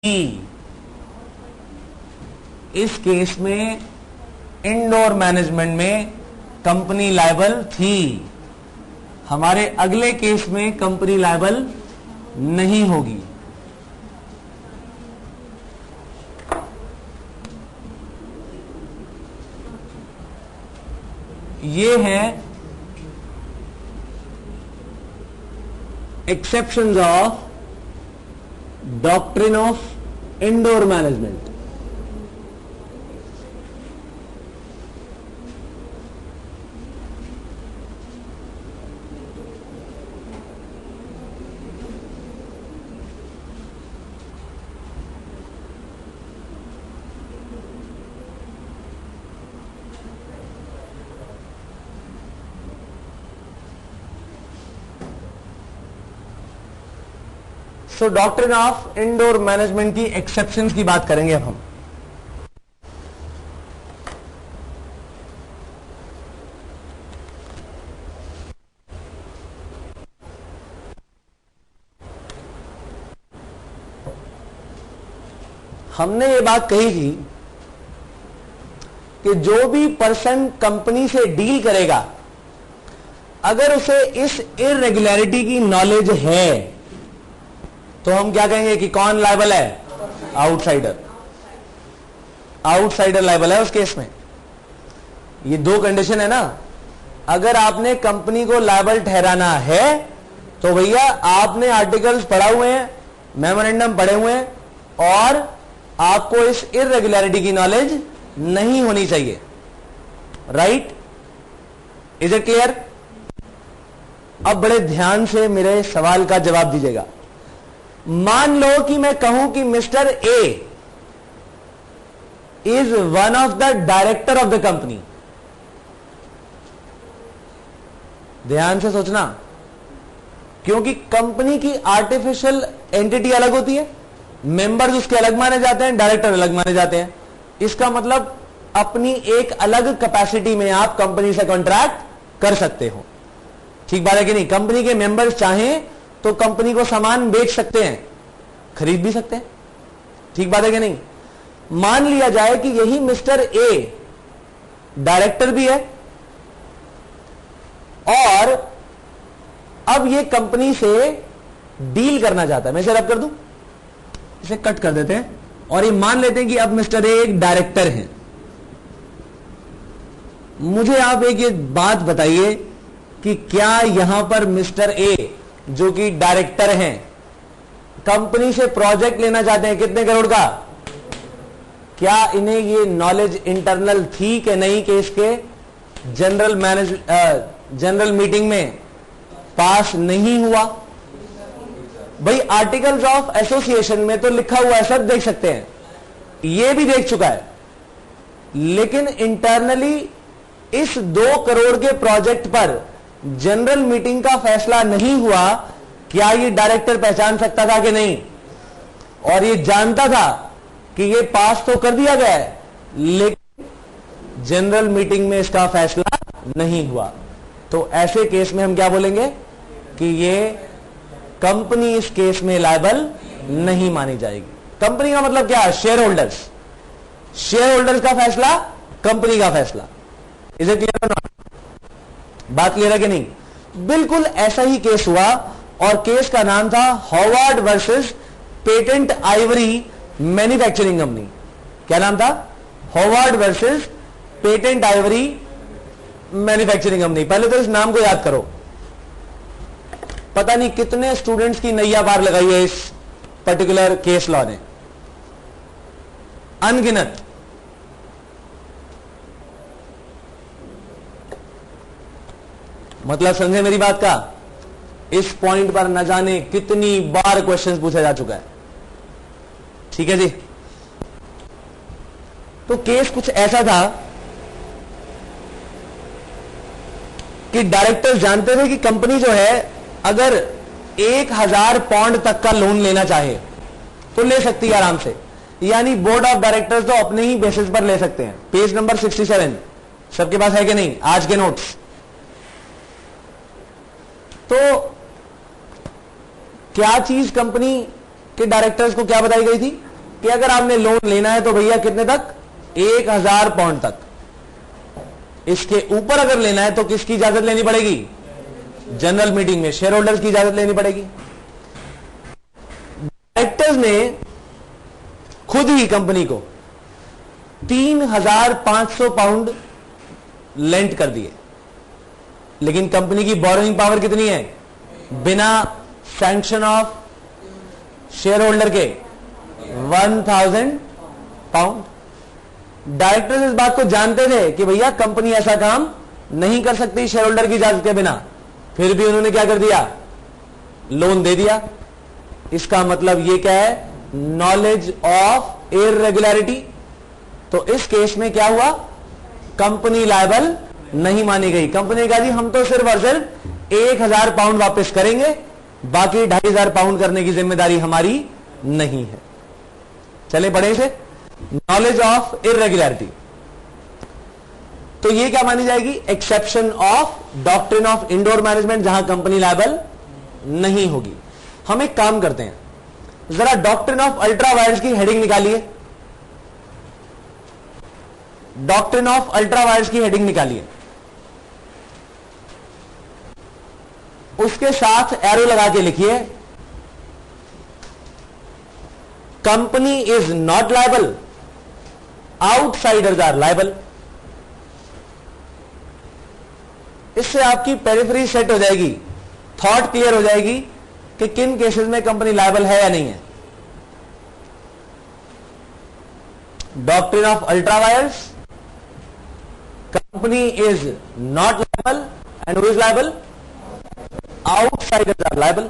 इस केस में indoor management में कंपनी लायबल थी। हमारे अगले केस में कंपनी लायबल नहीं होगी। ये है exceptions of doctrine of indoor management. So doctrine of indoor management की एक्सेप्शंस की बात करेंगे अब हम। हमने ये बात कही थी कि जो भी पर्सन कंपनी से डील करेगा, अगर उसे इस इर्रेगुलरिटी की नॉलेज है तो हम क्या कहेंगे कि कौन लायबल है? आउटसाइडर। आउटसाइडर लायबल है उस केस में। ये दो कंडीशन है ना। अगर आपने कंपनी को लायबल ठहराना है तो भैया आपने आर्टिकल्स पढ़ा हुए हैं, मेमोरेंडम पढ़े हुए हैं, और आपको इस इर्रेगुलरिटी की नॉलेज नहीं होनी चाहिए। राइट? Is it clear? अब बड़े ध्यान से मेरे सवाल का जवाब दीजिएगा। मान लो कि मैं कहूं कि mister A is one of the director of the company. ध्यान से सोचना, क्योंकि कंपनी की आर्टिफिशियल एंटिटी अलग होती है, मेंबर्स उसके अलग माने जाते हैं, डायरेक्टर अलग माने जाते हैं। इसका मतलब अपनी एक अलग कैपेसिटी में आप कंपनी से कॉन्ट्रैक्ट कर सकते हो। ठीक बात है कि नहीं? कंपनी के मेंबर्स चाहें तो कंपनी को सामान बेच सकते हैं, खरीद भी सकते हैं। ठीक बात है कि नहीं? मान लिया जाए कि यही मिस्टर ए डायरेक्टर भी है और अब ये कंपनी से डील करना चाहता है। मैं इसे रब कर दूं, इसे कट कर देते हैं और ये मान लेते हैं कि अब मिस्टर ए एक डायरेक्टर है। मुझे आप एक ये बात बताइए कि क्या यहां पर मिस्टर ए जो कि डायरेक्टर हैं, कंपनी से प्रोजेक्ट लेना चाहते हैं कितने करोड़ का? क्या इन्हें ये नॉलेज इंटरनल थी कि नहीं कि इसके जनरल मीटिंग में पास नहीं हुआ? भाई आर्टिकल्स ऑफ एसोसिएशन में तो लिखा हुआ है, सब देख सकते हैं, ये भी देख चुका है। लेकिन इंटरनली इस 2 करोड़ के प्रोजेक्ट पर जनरल मीटिंग का फैसला नहीं हुआ, क्या ये डायरेक्टर पहचान सकता था कि नहीं? और ये जानता था कि ये पास तो कर दिया गया है, लेकिन जनरल मीटिंग में इसका फैसला नहीं हुआ। तो ऐसे केस में हम क्या बोलेंगे कि ये कंपनी इस केस में लायबल नहीं मानी जाएगी। कंपनी का मतलब क्या है? Share holders. शेयर होल्डर्स का फैसला, कंपनी का फैसला। Is it clear? बात क्लियर है कि नहीं? बिल्कुल ऐसा ही केस हुआ और केस का नाम था Howard versus patent Ivory manufacturing company. क्या नाम था? Howard versus patent Ivory manufacturing company. पहले तो इस नाम को याद करो। पता नहीं कितने स्टूडेंट्स की नैया पार लगाई है इस पर्टिकुलर केस लॉ ने, अनगिनत। मतलब समझे मेरी बात का? इस पॉइंट पर न जाने कितनी बार क्वेश्चन पूछा जा चुका है। ठीक है जी? तो केस कुछ ऐसा था कि डायरेक्टर्स जानते थे कि कंपनी जो है अगर 1000 पाउंड तक का लोन लेना चाहे तो ले सकती है आराम से। यानी बोर्ड ऑफ डायरेक्टर्स तो अपने ही बेसिस पर ले सकते हैं। पेज नंबर 67 सबके पास है कि नहीं आज के नोट्स? तो क्या चीज कंपनी के डायरेक्टर्स को क्या बताई गई थी? कि अगर आपने लोन लेना है तो भैया कितने तक, 1000 पाउंड तक। इसके ऊपर अगर लेना है तो किसकी इजाजत लेनी पड़ेगी, जनरल मीटिंग में शेयर होल्डर्स की इजाजत लेनी पड़ेगी। डायरेक्टर्स ने खुद ही कंपनी को 3500 पाउंड लेंट कर दिए, लेकिन कंपनी की बोरोइंग पावर कितनी है, बिना सैंक्शन ऑफ शेयर होल्डर के 1000 पाउंड। डायरेक्टर्स इस बात को जानते थे कि भैया कंपनी ऐसा काम नहीं कर सकती शेयर होल्डर की इजाजत के बिना, फिर भी उन्होंने क्या कर दिया, लोन दे दिया। इसका मतलब ये क्या है, नॉलेज ऑफ इर्रेगुलरिटी। तो इस केस में क्या हुआ, कंपनी लायबल नहीं मानी गई। कंपनी ने कहा जी हम तो सिर्फ और सिर्फ 1000 पाउंड वापस करेंगे, बाकी 2500 पाउंड करने की जिम्मेदारी हमारी नहीं है। चले पढ़े इसे, नॉलेज ऑफ इर्रेगुलरिटी। तो ये क्या मानी जाएगी, exception of doctrine of indoor management, जहां कंपनी लायबल नहीं होगी। हम एक काम करते हैं, जरा डॉक्ट्रिन ऑफ अल्ट्रा वायर्स की हेडिंग निकालिए, डॉक्ट्रिन ऑफ अल्ट्रा वायर्स की हेडिंग निकालिए, उसके साथ एरो लगा के लिखिए, company is not liable, outsiders are liable. इससे आपकी पेरिफेरी सेट हो जाएगी, थॉट क्लियर हो जाएगी कि किन केसेस में कंपनी लायबल है या नहीं है। Doctrine of ultra vires, company is not liable and who is liable, outsiders are liable.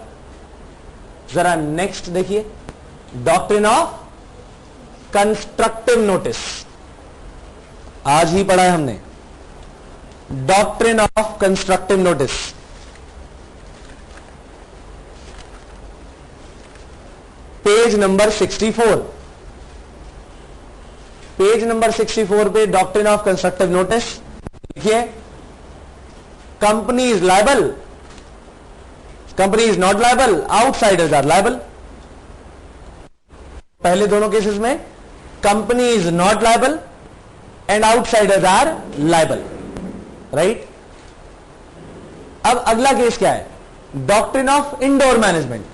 जरा नेक्स्ट देखिए, डॉक्ट्रिन ऑफ कंस्ट्रक्टिव नोटिस, आज ही पढ़ा है हमने, doctrine of constructive notice. Page number 64, page number 64 पे डॉक्ट्रिन ऑफ कंस्ट्रक्टिव नोटिस लिखिए, company is liable, company is not liable, outsiders are liable. पहले दोनों केसेस में company is not liable and outsiders are liable, right. अब अगला case क्या है, doctrine of indoor management.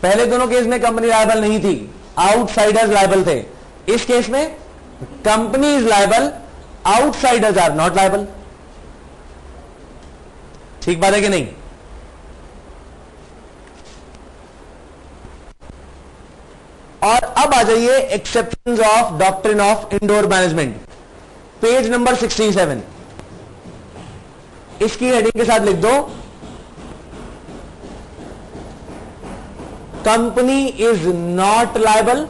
पहले दोनों केस में कंपनी लायबल नहीं थी, आउटसाइडर्स लायबल थे। इस केस में company is liable, outsiders are not liable. ठीक बात है कि नहीं। और अब आ जाइए exceptions of doctrine of indoor management, page number 67। इसकी हेडिंग के साथ लिख दो, company is not liable,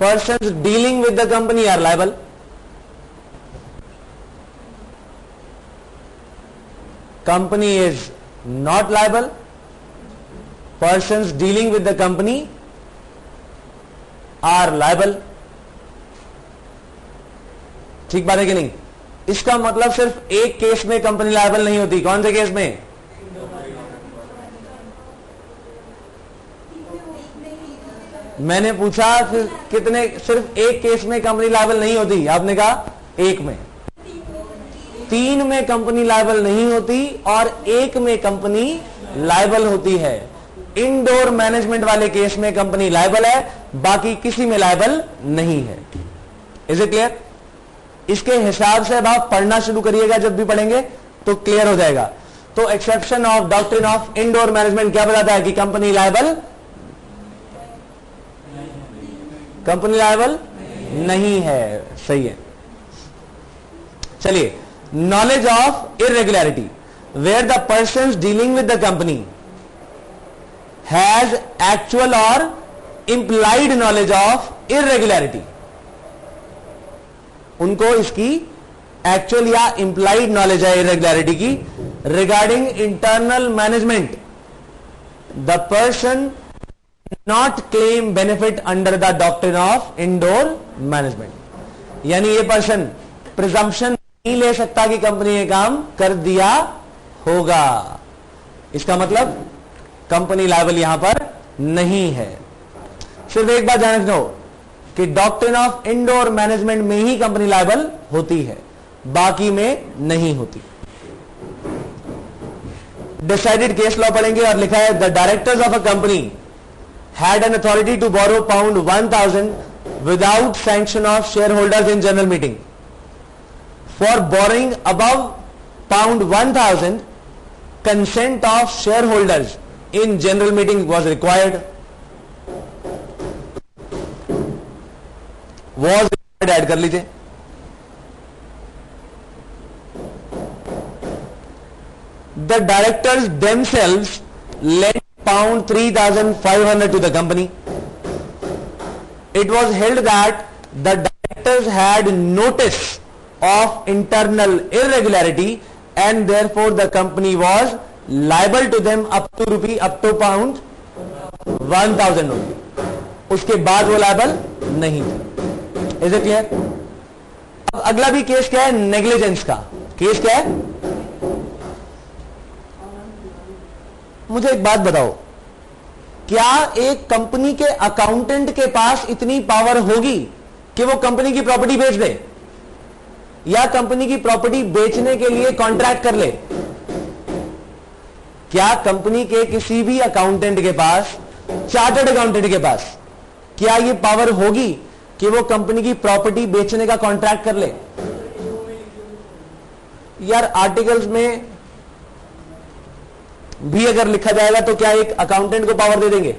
persons dealing with the company are liable. Company is not liable, persons dealing with the company are liable. ठीक बात है कि नहीं। इसका मतलब सिर्फ एक केस में कंपनी लायबल नहीं होती, कौन से केस में, मैंने पूछा फिर कितने, सिर्फ एक केस में कंपनी लायबल नहीं होती, आपने कहा एक में, 3 में कंपनी लायबल नहीं होती और 1 में कंपनी लायबल होती है। इंडोर मैनेजमेंट वाले केस में कंपनी लायबल है, बाकी किसी में लायबल नहीं है। Is it clear. इसके हिसाब से अब आप पढ़ना शुरू करिएगा, जब भी पढ़ेंगे तो क्लियर हो जाएगा। तो exception of doctrine of indoor management क्या बताता है कि कंपनी लायबल, कंपनी लायबल नहीं है, सही है। चलिए, knowledge of irregularity, where the person dealing with the company has actual और इंप्लाइड नॉलेज ऑफ इर्रेगुलरिटी, उनको इसकी एक्चुअल या इंप्लाइड नॉलेज है इर्रेगुलरिटी की, regarding internal management, the person not claim benefit under the doctrine of indoor management. यानी ये person presumption नहीं ले सकता कि कंपनी ने काम कर दिया होगा। इसका मतलब कंपनी लायबल यहां पर नहीं है। सिर्फ एक बात ध्यान रखो कि डॉक्ट्रिन ऑफ इंडोर मैनेजमेंट में ही कंपनी लायबल होती है, बाकी में नहीं होती। डिसाइडेड केस लॉ पढ़ेंगे और लिखा है the directors of a company had an authority to borrow pound 1000 without sanction of share holders in general meeting. For borrowing above pound 1000 consent of share holders in general meeting was required. Was required add कर लीजिए। The directors themselves lent pound 3,500 to the company. It was held that the directors had notice of internal irregularity and therefore the company was liable to them up to pound 1,000 only. उसके बाद वो liable नहीं थे। Is it clear? अब अगला भी case क्या है? नेग्लिजेंस का केस क्या है? मुझे एक बात बताओ, क्या एक कंपनी के अकाउंटेंट के पास इतनी पावर होगी कि वो कंपनी की प्रॉपर्टी बेच दे या कंपनी की प्रॉपर्टी बेचने के लिए कॉन्ट्रैक्ट कर ले? क्या कंपनी के किसी भी अकाउंटेंट के पास, चार्टर्ड अकाउंटेंट के पास, क्या ये पावर होगी कि वो कंपनी की प्रॉपर्टी बेचने का कॉन्ट्रैक्ट कर ले? यार आर्टिकल्स में भी अगर लिखा जाएगा तो क्या एक अकाउंटेंट को पावर दे देंगे?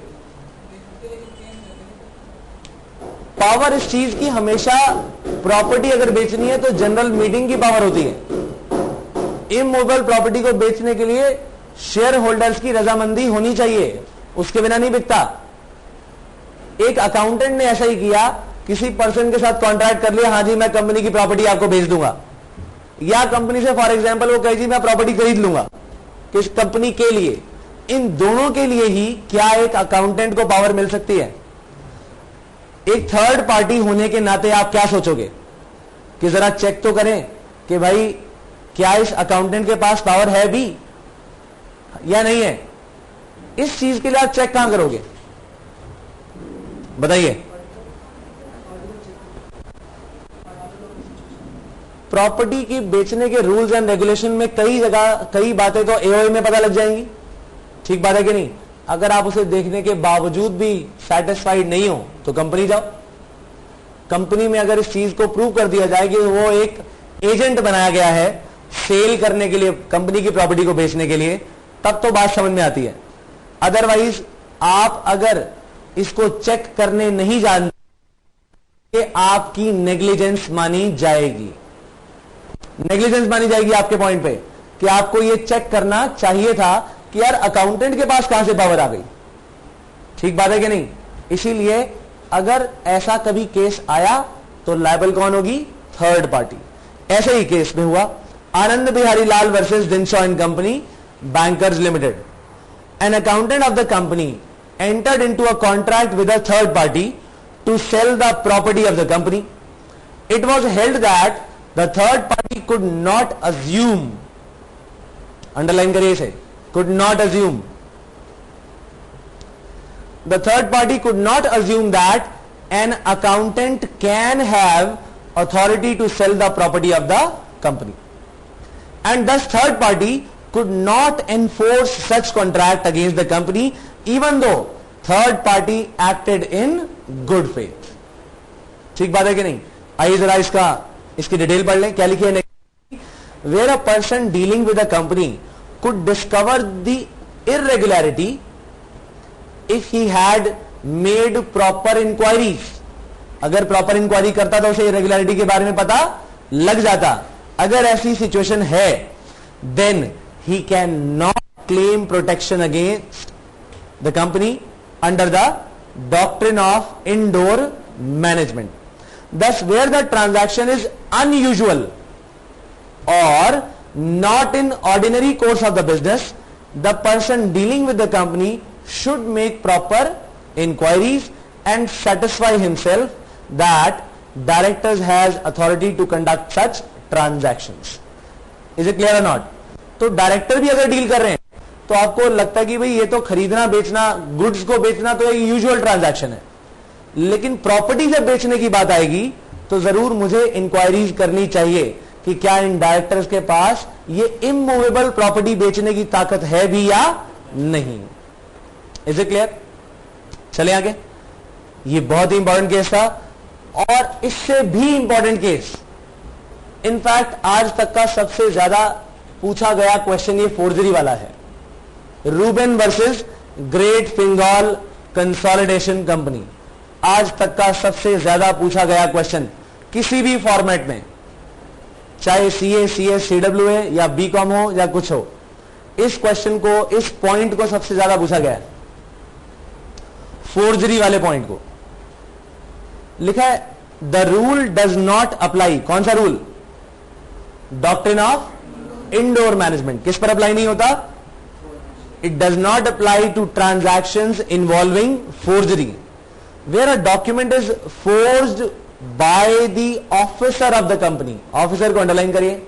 पावर इस चीज की हमेशा प्रॉपर्टी अगर बेचनी है तो जनरल मीटिंग की पावर होती है। इमूवेबल प्रॉपर्टी को बेचने के लिए शेयर होल्डर्स की रजामंदी होनी चाहिए, उसके बिना नहीं बिकता। एक अकाउंटेंट ने ऐसा ही किया, किसी पर्सन के साथ कॉन्ट्रैक्ट कर लिया, हाँ जी मैं कंपनी की प्रॉपर्टी आपको बेच दूंगा, या कंपनी से फॉर एग्जांपल वो कहे जी मैं प्रॉपर्टी खरीद लूंगा किस कंपनी के लिए। इन दोनों के लिए ही क्या एक अकाउंटेंट को पावर मिल सकती है? एक थर्ड पार्टी होने के नाते आप क्या सोचोगे कि जरा चेक तो करें कि भाई क्या इस अकाउंटेंट के पास पावर है भी या नहीं है। इस चीज के लिए आप चेक कहां करोगे बताइए? प्रॉपर्टी की बेचने के रूल्स एंड रेगुलेशन में कई जगह कई बातें तो एओए में पता लग जाएंगी, ठीक बात है कि नहीं? अगर आप उसे देखने के बावजूद भी सेटिस्फाइड नहीं हो तो कंपनी जाओ। कंपनी में अगर इस चीज को प्रूव कर दिया जाए कि वो एक एजेंट बनाया गया है सेल करने के लिए, कंपनी की प्रॉपर्टी को बेचने के लिए, तब तो बात समझ में आती है। अदरवाइज आप अगर इसको चेक करने नहीं जानते, आपकी नेग्लिजेंस मानी जाएगी। नेग्लिजेंस मानी जाएगी आपके पॉइंट पे कि आपको यह चेक करना चाहिए था कि यार अकाउंटेंट के पास कहां से पावर आ गई। ठीक बात है कि नहीं? इसीलिए अगर ऐसा कभी केस आया तो लायबल कौन होगी? Third party. ऐसे ही केस में हुआ Anand Bihari Lal versus Dinshaw and company bankers limited. An accountant of the company entered into a contract with a third party to sell the property of the company. It was held that the third party could not assume, underline करिए इसे, could not assume, the third party could not assume that an accountant can have authority to sell the property of the company, and thus third party could not enforce such contract against the company even though third party acted in good faith. ठीक बात है कि नहीं? आइए जरा इसकी detail पढ़ लें। क्या लिखी है? Where a person dealing with a company could discover the irregularity if he had made proper inquiries. अगर प्रॉपर इंक्वायरी करता तो उसे इरेगुलरिटी के बारे में पता लग जाता। अगर ऐसी सिचुएशन है then he cannot claim protection against the company under the doctrine of indoor management. Thus, where the transaction is unusual or not in ordinary course of the business, the person dealing with the company should make proper inquiries and satisfy himself that directors has authority to conduct such transactions. Is it clear or not? तो director भी अगर deal कर रहे हैं तो आपको लगता है कि भाई ये तो खरीदना बेचना, गुड्स को बेचना तो एक यूजुअल ट्रांजैक्शन है, लेकिन प्रॉपर्टी जब बेचने की बात आएगी तो जरूर मुझे इंक्वायरीज करनी चाहिए कि क्या इन डायरेक्टर्स के पास ये इमूवेबल प्रॉपर्टी बेचने की ताकत है भी या नहीं। Is it clear? चले आगे। ये बहुत ही इंपॉर्टेंट केस था, और इससे भी इंपॉर्टेंट केस, इनफैक्ट आज तक का सबसे ज्यादा पूछा गया क्वेश्चन ये फोर्जरी वाला है। Ruben versus great Fingall consolidation company, आज तक का सबसे ज्यादा पूछा गया क्वेश्चन किसी भी फॉर्मेट में, चाहे सीए, सीएस, सीडब्ल्यूए या बीकॉम हो या कुछ हो, इस क्वेश्चन को, इस पॉइंट को सबसे ज्यादा पूछा गया है, फोर्जरी वाले पॉइंट को। लिखा है the rule does not apply. कौन सा rule? Doctrine of indoor management. किस पर अप्लाई नहीं होता? It does not apply to transactions involving forgery where a document is forged by the officer of the company. Officer को underline करिए।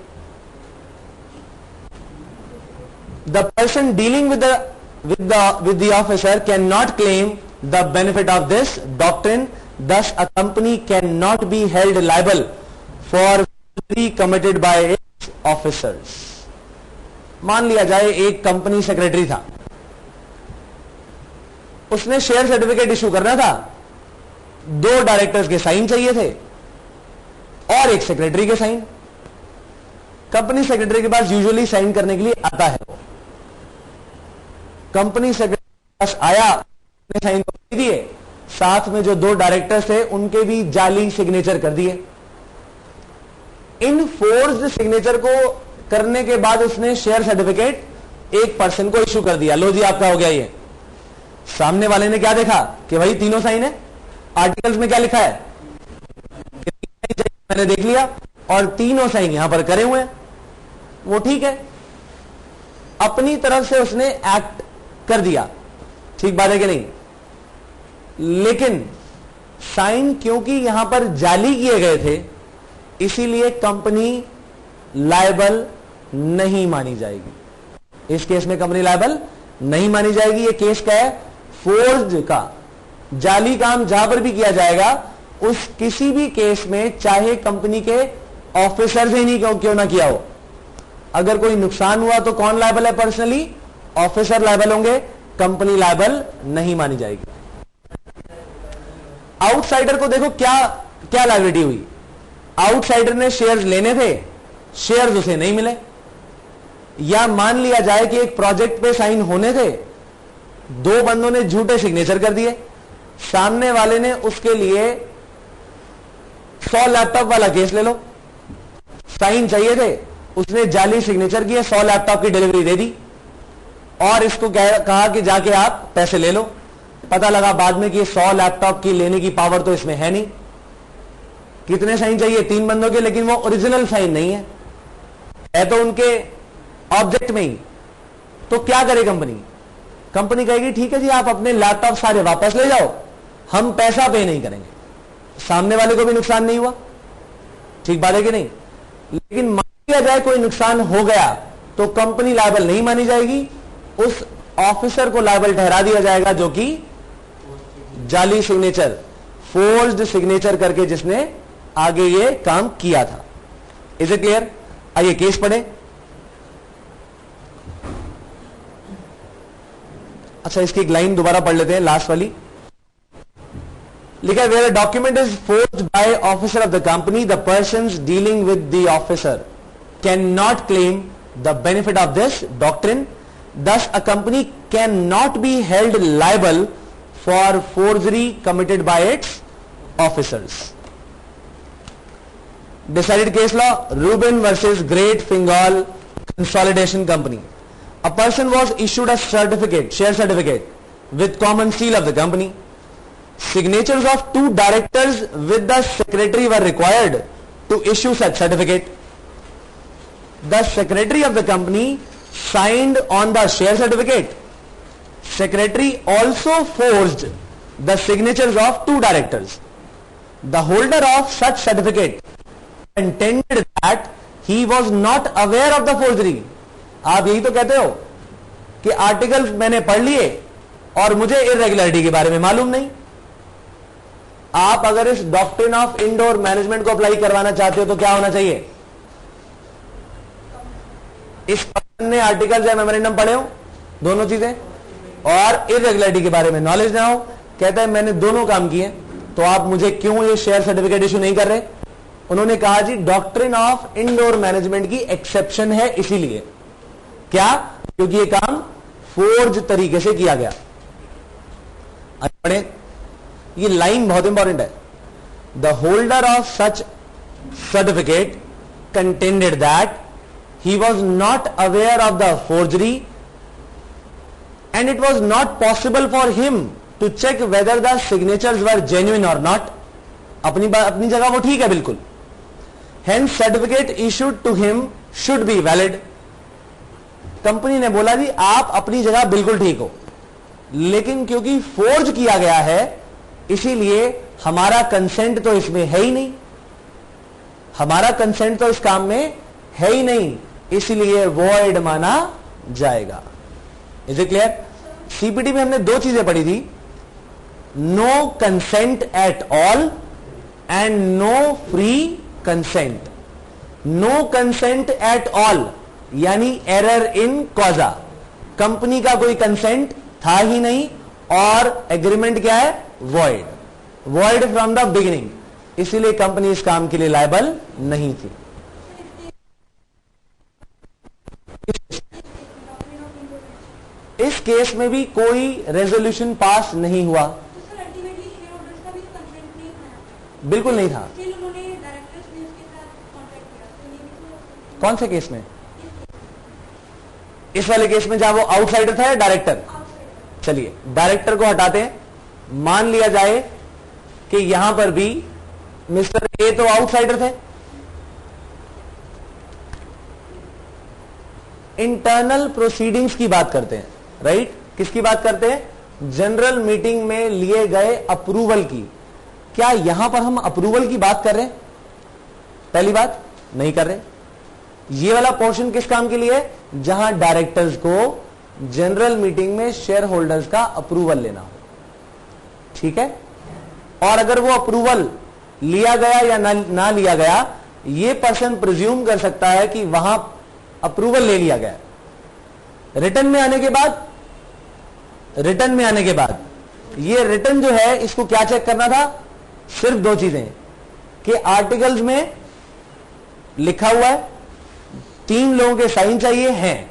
The person dealing with the officer can not claim the benefit of this doctrine, thus a company cannot be held liable for forgery committed by its officers. मान लिया जाए एक company secretary था, उसने share certificate issue करना था, 2 directors के sign चाहिए थे और एक सेक्रेटरी के साइन। कंपनी सेक्रेटरी के पास यूजुअली साइन करने के लिए आता है, कंपनी सेक्रेटरी के पास आया, साइन कर दिए, साथ में जो 2 डायरेक्टर्स थे उनके भी जाली सिग्नेचर कर दिए। इन फोर्स्ड सिग्नेचर को करने के बाद उसने शेयर सर्टिफिकेट एक पर्सन को इशू कर दिया। लो जी आपका हो गया ये। सामने वाले ने क्या देखा कि भाई तीनों साइन है, आर्टिकल्स में क्या लिखा है, मैंने देख लिया और तीनों साइन यहां पर करे हुए हैं, वो ठीक है, अपनी तरफ से उसने एक्ट कर दिया, ठीक बात है कि नहीं। लेकिन साइन क्योंकि यहां पर जाली किए गए थे, इसीलिए कंपनी लायबल नहीं मानी जाएगी। इस केस में कंपनी लायबल नहीं मानी जाएगी। ये केस का है फोर्ज्ड का। जाली काम जहां पर भी किया जाएगा, उस किसी भी केस में चाहे कंपनी के ऑफिसर से नहीं क्यों ना किया हो, अगर कोई नुकसान हुआ तो कौन लायबल है? पर्सनली ऑफिसर लायबल होंगे, कंपनी लायबल नहीं मानी जाएगी। आउटसाइडर को देखो क्या क्या लायबिलिटी हुई। आउटसाइडर ने शेयर्स लेने थे, शेयर्स उसे नहीं मिले, या मान लिया जाए कि एक प्रोजेक्ट पे साइन होने थे, 2 बंदों ने झूठे सिग्नेचर कर दिए, सामने वाले ने उसके लिए 100 लैपटॉप वाला केस ले लो, साइन चाहिए थे, उसने जाली सिग्नेचर किए, 100 लैपटॉप की डिलीवरी दे दी और इसको कहा कि जाके आप पैसे ले लो। पता लगा बाद में कि 100 लैपटॉप की लेने की पावर तो इसमें है नहीं। कितने साइन चाहिए? 3 बंदों के, लेकिन वो ओरिजिनल साइन नहीं है तो उनके ऑब्जेक्ट में ही। तो क्या करे कंपनी? कंपनी कहेगी ठीक है जी, आप अपने लैपटॉप सारे वापस ले जाओ, हम पैसा पे नहीं करेंगे। सामने वाले को भी नुकसान नहीं हुआ, ठीक बात है कि नहीं। लेकिन मान लिया जाए कोई नुकसान हो गया तो कंपनी लायबल नहीं मानी जाएगी, उस ऑफिसर को लायबल ठहरा दिया जाएगा जो कि जाली सिग्नेचर, फोर्ज्ड सिग्नेचर करके जिसने आगे ये काम किया था। Is it clear? आइए केस पढ़े। अच्छा, इसकी एक लाइन दोबारा पढ़ लेते हैं, लास्ट वाली। लिखा है where a document is forged by officer of the company, the persons dealing with the officer can not claim the benefit of this doctrine, thus a company cannot be held liable for forgery committed by its officers. Decided case law, Rubin versus Great Fingal Consolidation Company. A person was issued a certificate, share certificate, with common seal of the company. Signatures of 2 directors with the secretary were required to issue such certificate. The secretary of the company signed on the share certificate. Secretary also forged the signatures of 2 directors. The holder of such certificate contended that he was not aware of the forgery. आप यही तो कहते हो कि articles मैंने पढ़ लिए और मुझे इर्रेगुलरिटी के बारे में मालूम नहीं। आप अगर इस डॉक्ट्रिन ऑफ इंडोर मैनेजमेंट को अप्लाई करवाना चाहते हो तो क्या होना चाहिए? इस पर्सन ने आर्टिकल्स या मेमोरेंडम पढ़े हो, दोनों चीजें, और इर्रेगुलरिटी के बारे में नॉलेज ना हो। कहता है मैंने दोनों काम किए, तो आप मुझे क्यों ये शेयर सर्टिफिकेट इशू नहीं कर रहे? उन्होंने कहा जी डॉक्ट्रिन ऑफ इंडोर मैनेजमेंट की एक्सेप्शन है, इसीलिए। क्या? क्योंकि ये काम फोर्ज तरीके से किया गया। पढ़े, ये लाइन बहुत इंपॉर्टेंट है। The holder of such certificate contended that he was not aware of the forgery and it was not possible for him to check whether the signatures were genuine or not। अपनी जगह वो ठीक है बिल्कुल। hence certificate issued to him should be valid। Company ने बोला जी आप अपनी जगह बिल्कुल ठीक हो, लेकिन क्योंकि फोर्ज किया गया है इसीलिए हमारा कंसेंट तो इसमें है ही नहीं, हमारा कंसेंट तो इस काम में है ही नहीं, इसलिए वॉइड माना जाएगा। Is it clear? सीपीटी में हमने दो चीजें पढ़ी थी, no consent at all and no free consent. No consent at all यानी एरर इन कॉजा, कंपनी का कोई कंसेंट था ही नहीं, और एग्रीमेंट क्या है? Void, void from the beginning, इसीलिए कंपनी इस काम के लिए लायबल नहीं थी। इस केस में भी कोई रेजोल्यूशन पास नहीं हुआ, बिल्कुल नहीं था। कौन से केस में? इस वाले केस में जहां वो आउटसाइडर था या डायरेक्टर? चलिए डायरेक्टर को हटाते हैं, मान लिया जाए कि यहां पर भी मिस्टर ए तो आउटसाइडर थे। इंटरनल प्रोसीडिंग्स की बात करते हैं, राइट? किसकी बात करते हैं? जनरल मीटिंग में लिए गए अप्रूवल की। क्या यहां पर हम अप्रूवल की बात कर रहे हैं? पहली बात नहीं कर रहे। ये वाला पोर्शन किस काम के लिए है? जहां डायरेक्टर्स को जनरल मीटिंग में शेयर होल्डर्स का अप्रूवल लेना हो, ठीक है? और अगर वो अप्रूवल लिया गया या ना लिया गया, ये पर्सन प्रिज्यूम कर सकता है कि वहां अप्रूवल ले लिया गया। रिटर्न में आने के बाद, रिटर्न में आने के बाद ये रिटर्न जो है इसको क्या चेक करना था? सिर्फ दो चीजें कि आर्टिकल्स में लिखा हुआ है, 3 लोगों के साइन चाहिए हैं,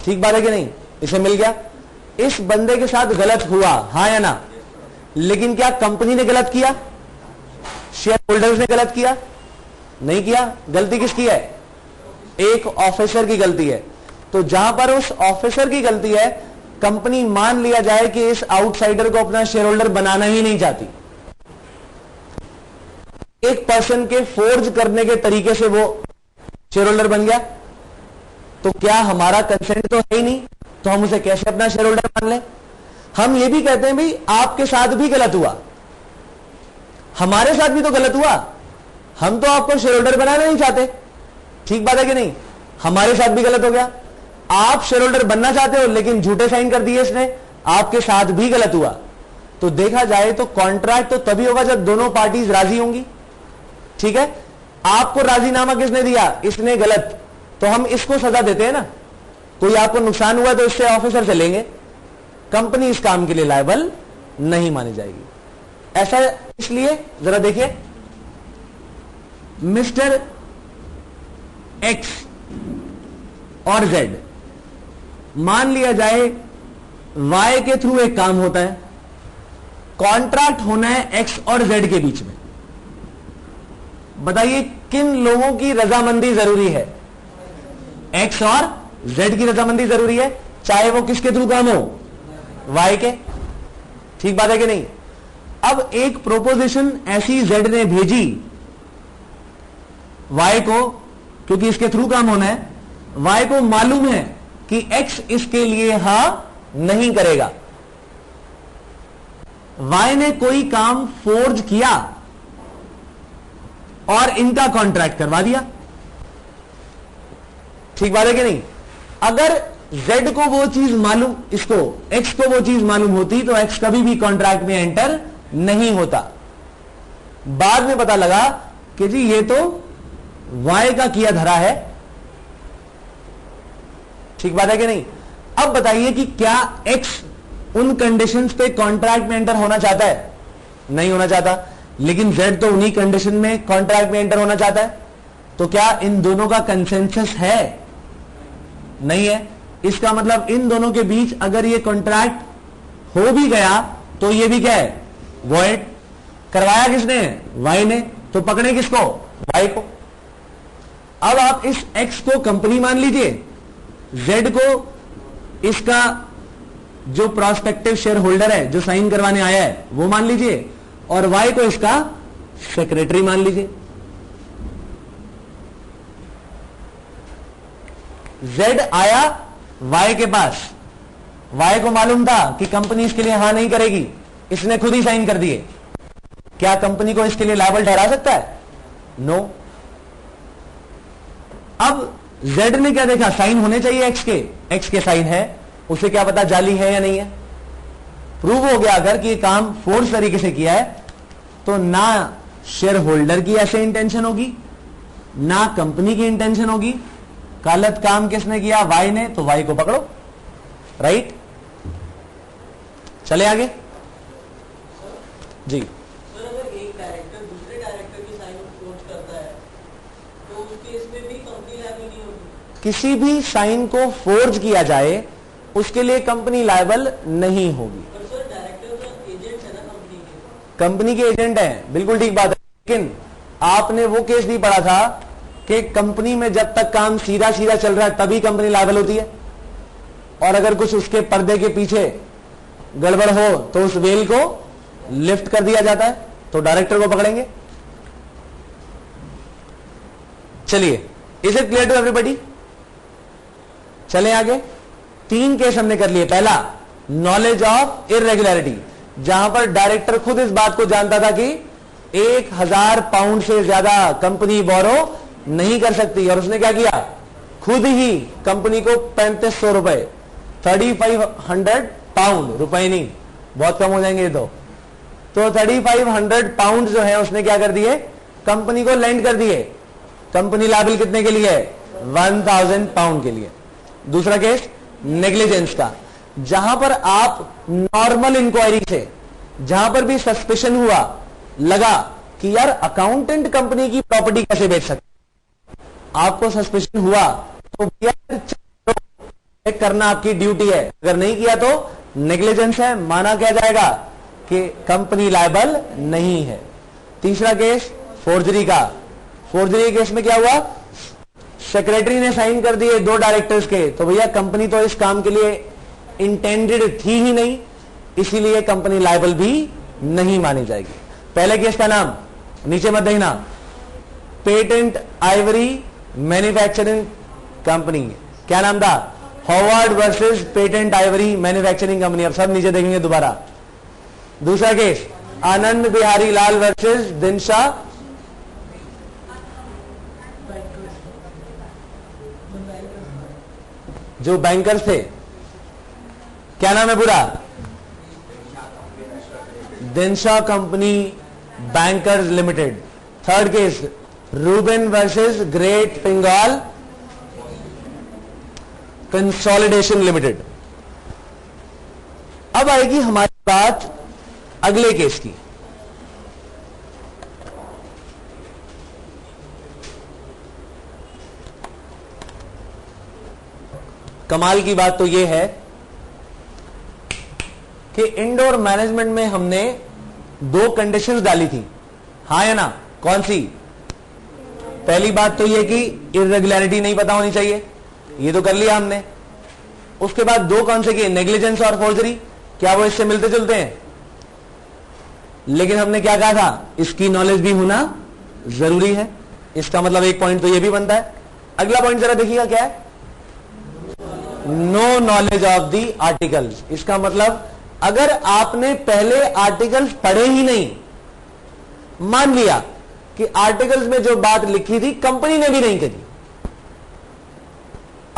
ठीक बात है कि नहीं? इसे मिल गया। इस बंदे के साथ गलत हुआ, हां या ना? लेकिन क्या कंपनी ने गलत किया? शेयर होल्डर्स ने गलत किया? नहीं किया। गलती किसकी है? एक ऑफिसर की गलती है। तो जहां पर उस ऑफिसर की गलती है, कंपनी मान लिया जाए कि इस आउटसाइडर को अपना शेयर होल्डर बनाना ही नहीं चाहती, एक पर्सन के फोर्ज करने के तरीके से वो शेयर होल्डर बन गया, तो क्या हमारा कंसेंट तो है ही नहीं, तो हम उसे कैसे अपना शेयर होल्डर मान लें? हम ये भी कहते हैं भाई आपके साथ भी गलत हुआ, हमारे साथ भी तो गलत हुआ, हम तो आपको शेयर होल्डर बनाना नहीं चाहते, ठीक बात है कि नहीं? हमारे साथ भी गलत हो गया। आप शेयर होल्डर बनना चाहते हो लेकिन झूठे साइन कर दिए इसने, आपके साथ भी गलत हुआ। तो देखा जाए तो कॉन्ट्रैक्ट तो तभी होगा जब दोनों पार्टीज राजी होंगी, ठीक है? आपको राजीनामा किसने दिया? इसने गलत, तो हम इसको सजा देते हैं ना। कोई आपको नुकसान हुआ तो इससे ऑफिसर से लेंगे, कंपनी इस काम के लिए लायबल नहीं मानी जाएगी। ऐसा इसलिए, जरा देखिए, मिस्टर एक्स और जेड, मान लिया जाए वाई के थ्रू एक काम होता है, कॉन्ट्रैक्ट होना है एक्स और जेड के बीच में। बताइए किन लोगों की रजामंदी जरूरी है? एक्स और जेड की रजामंदी जरूरी है, चाहे वो किसके थ्रू काम हो? वाई के, ठीक बात है कि नहीं? अब एक प्रोपोजिशन ऐसी जेड ने भेजी वाई को, क्योंकि इसके थ्रू काम होना है, वाई को मालूम है कि एक्स इसके लिए हां नहीं करेगा। वाई ने कोई काम फोर्ज किया और इनका कॉन्ट्रैक्ट करवा दिया, ठीक बात है कि नहीं? अगर Z को वो चीज मालूम, इसको X को वो चीज मालूम होती तो X कभी भी कॉन्ट्रैक्ट में एंटर नहीं होता। बाद में पता लगा कि जी ये तो Y का किया धरा है। ठीक बात है कि नहीं? अब बताइए कि क्या X उन कंडीशंस पे कॉन्ट्रैक्ट में एंटर होना चाहता है? नहीं होना चाहता। लेकिन Z तो उन्हीं कंडीशन में कॉन्ट्रैक्ट में एंटर होना चाहता है। तो क्या इन दोनों का कंसेंसस है? नहीं है। इसका मतलब इन दोनों के बीच अगर ये कॉन्ट्रैक्ट हो भी गया तो ये भी क्या है? वॉइड। करवाया किसने? Y ने। तो पकड़े किसको? Y को। अब आप इस X को कंपनी मान लीजिए, Z को इसका जो प्रोस्पेक्टिव शेयर होल्डर है, जो साइन करवाने आया है, वो मान लीजिए, और Y को इसका सेक्रेटरी मान लीजिए। Z आया Y के पास, Y को मालूम था कि कंपनी इसके लिए हां नहीं करेगी, इसने खुद ही साइन कर दिए। क्या कंपनी को इसके लिए लायबल ठहरा सकता है? नो। अब Z ने क्या देखा? साइन होने चाहिए X के साइन है, उसे क्या पता जाली है या नहीं है। प्रूव हो गया अगर कि ये काम फोर्स तरीके से किया है, तो ना शेयर होल्डर की ऐसे इंटेंशन होगी, ना कंपनी की इंटेंशन होगी। गलत काम किसने किया? Y ने। तो Y को पकड़ो। राइट? चले आगे जी। सर अगर एक डायरेक्टर दूसरे डायरेक्टर की साइन फोर्ज करता है तो उस केस में भी कंपनी लायबल नहीं होगी? किसी भी साइन को फोर्ज किया जाए उसके लिए कंपनी लायबल नहीं होगी। पर सर डायरेक्टर तो एजेंट है ना कंपनी के। कंपनी के एजेंट है, बिल्कुल ठीक बात है। लेकिन आपने वो केस नहीं पढ़ा था कि कंपनी में जब तक काम सीधा सीधा चल रहा है तभी कंपनी लायबल होती है, और अगर कुछ उसके पर्दे के पीछे गड़बड़ हो तो उस वेल को लिफ्ट कर दिया जाता है, तो डायरेक्टर को पकड़ेंगे। चलिए, is it clear to everybody? चले आगे। 3 केस हमने कर लिए। पहला, नॉलेज ऑफ इररेगुलरिटी, जहां पर डायरेक्टर खुद इस बात को जानता था कि 1000 पाउंड से ज्यादा कंपनी बोरो नहीं कर सकती, और उसने क्या किया? खुद ही कंपनी को 3500 रुपए, 3500 पाउंड, रुपए नहीं, बहुत कम हो जाएंगे ये तो 3500 पाउंड जो है उसने क्या कर दिए? कंपनी को लेंड कर दिए। कंपनी लायबल कितने के लिए है? 1000 पाउंड के लिए। दूसरा केस नेग्लिजेंस का, जहां पर आप नॉर्मल इंक्वायरी से, जहां पर भी सस्पेशन हुआ, लगा कि यार अकाउंटेंट कंपनी की प्रॉपर्टी कैसे बेच सकते, आपको सस्पेशन हुआ तो चेक करना आपकी ड्यूटी है। अगर नहीं किया तो नेग्लिजेंस है, माना क्या जाएगा कि कंपनी लायबल नहीं है। तीसरा केस फोर्जरी का। फोर्जरी केस में क्या हुआ? सेक्रेटरी ने साइन कर दिए 2 डायरेक्टर्स के, तो भैया कंपनी तो इस काम के लिए इंटेंडेड थी ही नहीं, इसीलिए कंपनी लायबल भी नहीं मानी जाएगी। पहले केस का नाम नीचे मत देखना, पेटेंट आइवरी मैन्युफैक्चरिंग कंपनी। क्या नाम था? Howard versus patent Ivory manufacturing Company. अब सब नीचे देखेंगे दोबारा। दूसरा केस, आनंद बिहारी लाल वर्सेस दिनशा जो बैंकर्स थे, क्या नाम है पूरा? Dinshaw company bankers limited. Third case, Ruben versus Great Bengal Consolidation Limited. अब आएगी हमारी बात अगले केस की। कमाल की बात तो यह है कि इंडोर मैनेजमेंट में हमने 2 कंडीशंस डाली थी, हाँ या ना? कौन सी? पहली बात तो यह कि इर्रेगुलरिटी नहीं पता होनी चाहिए, ये तो कर लिया हमने। उसके बाद 2 कौन से किए? नेग्लिजेंस और फोर्जरी। क्या वो इससे मिलते जुलते हैं? लेकिन हमने क्या कहा था? इसकी नॉलेज भी होना जरूरी है। इसका मतलब एक पॉइंट तो यह भी बनता है। अगला पॉइंट जरा देखिएगा क्या है? No knowledge of the articles. इसका मतलब अगर आपने पहले आर्टिकल्स पढ़े ही नहीं, मान लिया कि आर्टिकल्स में जो बात लिखी थी कंपनी ने भी नहीं करी,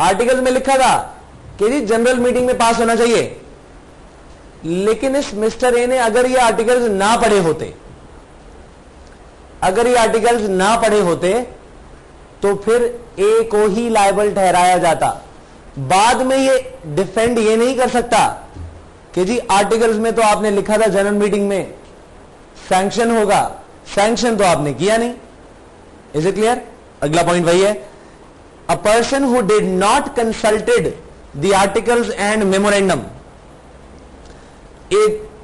आर्टिकल्स में लिखा था कि जी जनरल मीटिंग में पास होना चाहिए, लेकिन इस मिस्टर ए ने अगर ये आर्टिकल्स ना पढ़े होते, अगर ये आर्टिकल्स ना पढ़े होते तो फिर ए को ही लायबल ठहराया जाता। बाद में ये डिफेंड ये नहीं कर सकता कि जी आर्टिकल्स में तो आपने लिखा था जनरल मीटिंग में सैंक्शन होगा, सैंक्शन तो आपने किया नहीं। Is it clear? अगला पॉइंट वही है, a person who did not consulted the articles and memorandum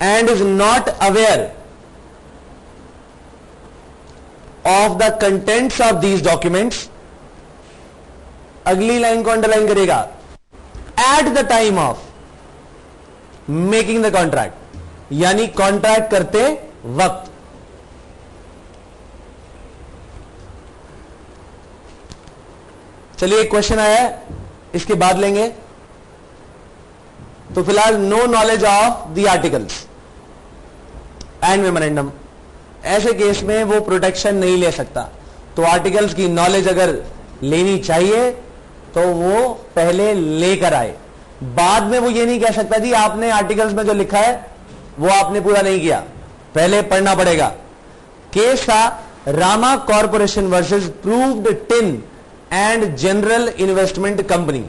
and is not aware of the contents of these documents, अगली लाइन को अंडरलाइन करेगा, at the time of making the contract, यानी contract करते वक्त। चलिए एक क्वेश्चन आया है, इसके बाद लेंगे। तो फिलहाल no knowledge of the articles and memorandum, ऐसे केस में वो प्रोटेक्शन नहीं ले सकता। तो आर्टिकल्स की नॉलेज अगर लेनी चाहिए तो वो पहले लेकर आए, बाद में वो ये नहीं कह सकता जी आपने आर्टिकल्स में जो लिखा है वो आपने पूरा नहीं किया, पहले पढ़ना पड़ेगा। केस था Rama corporation versus proved tin and general investment company.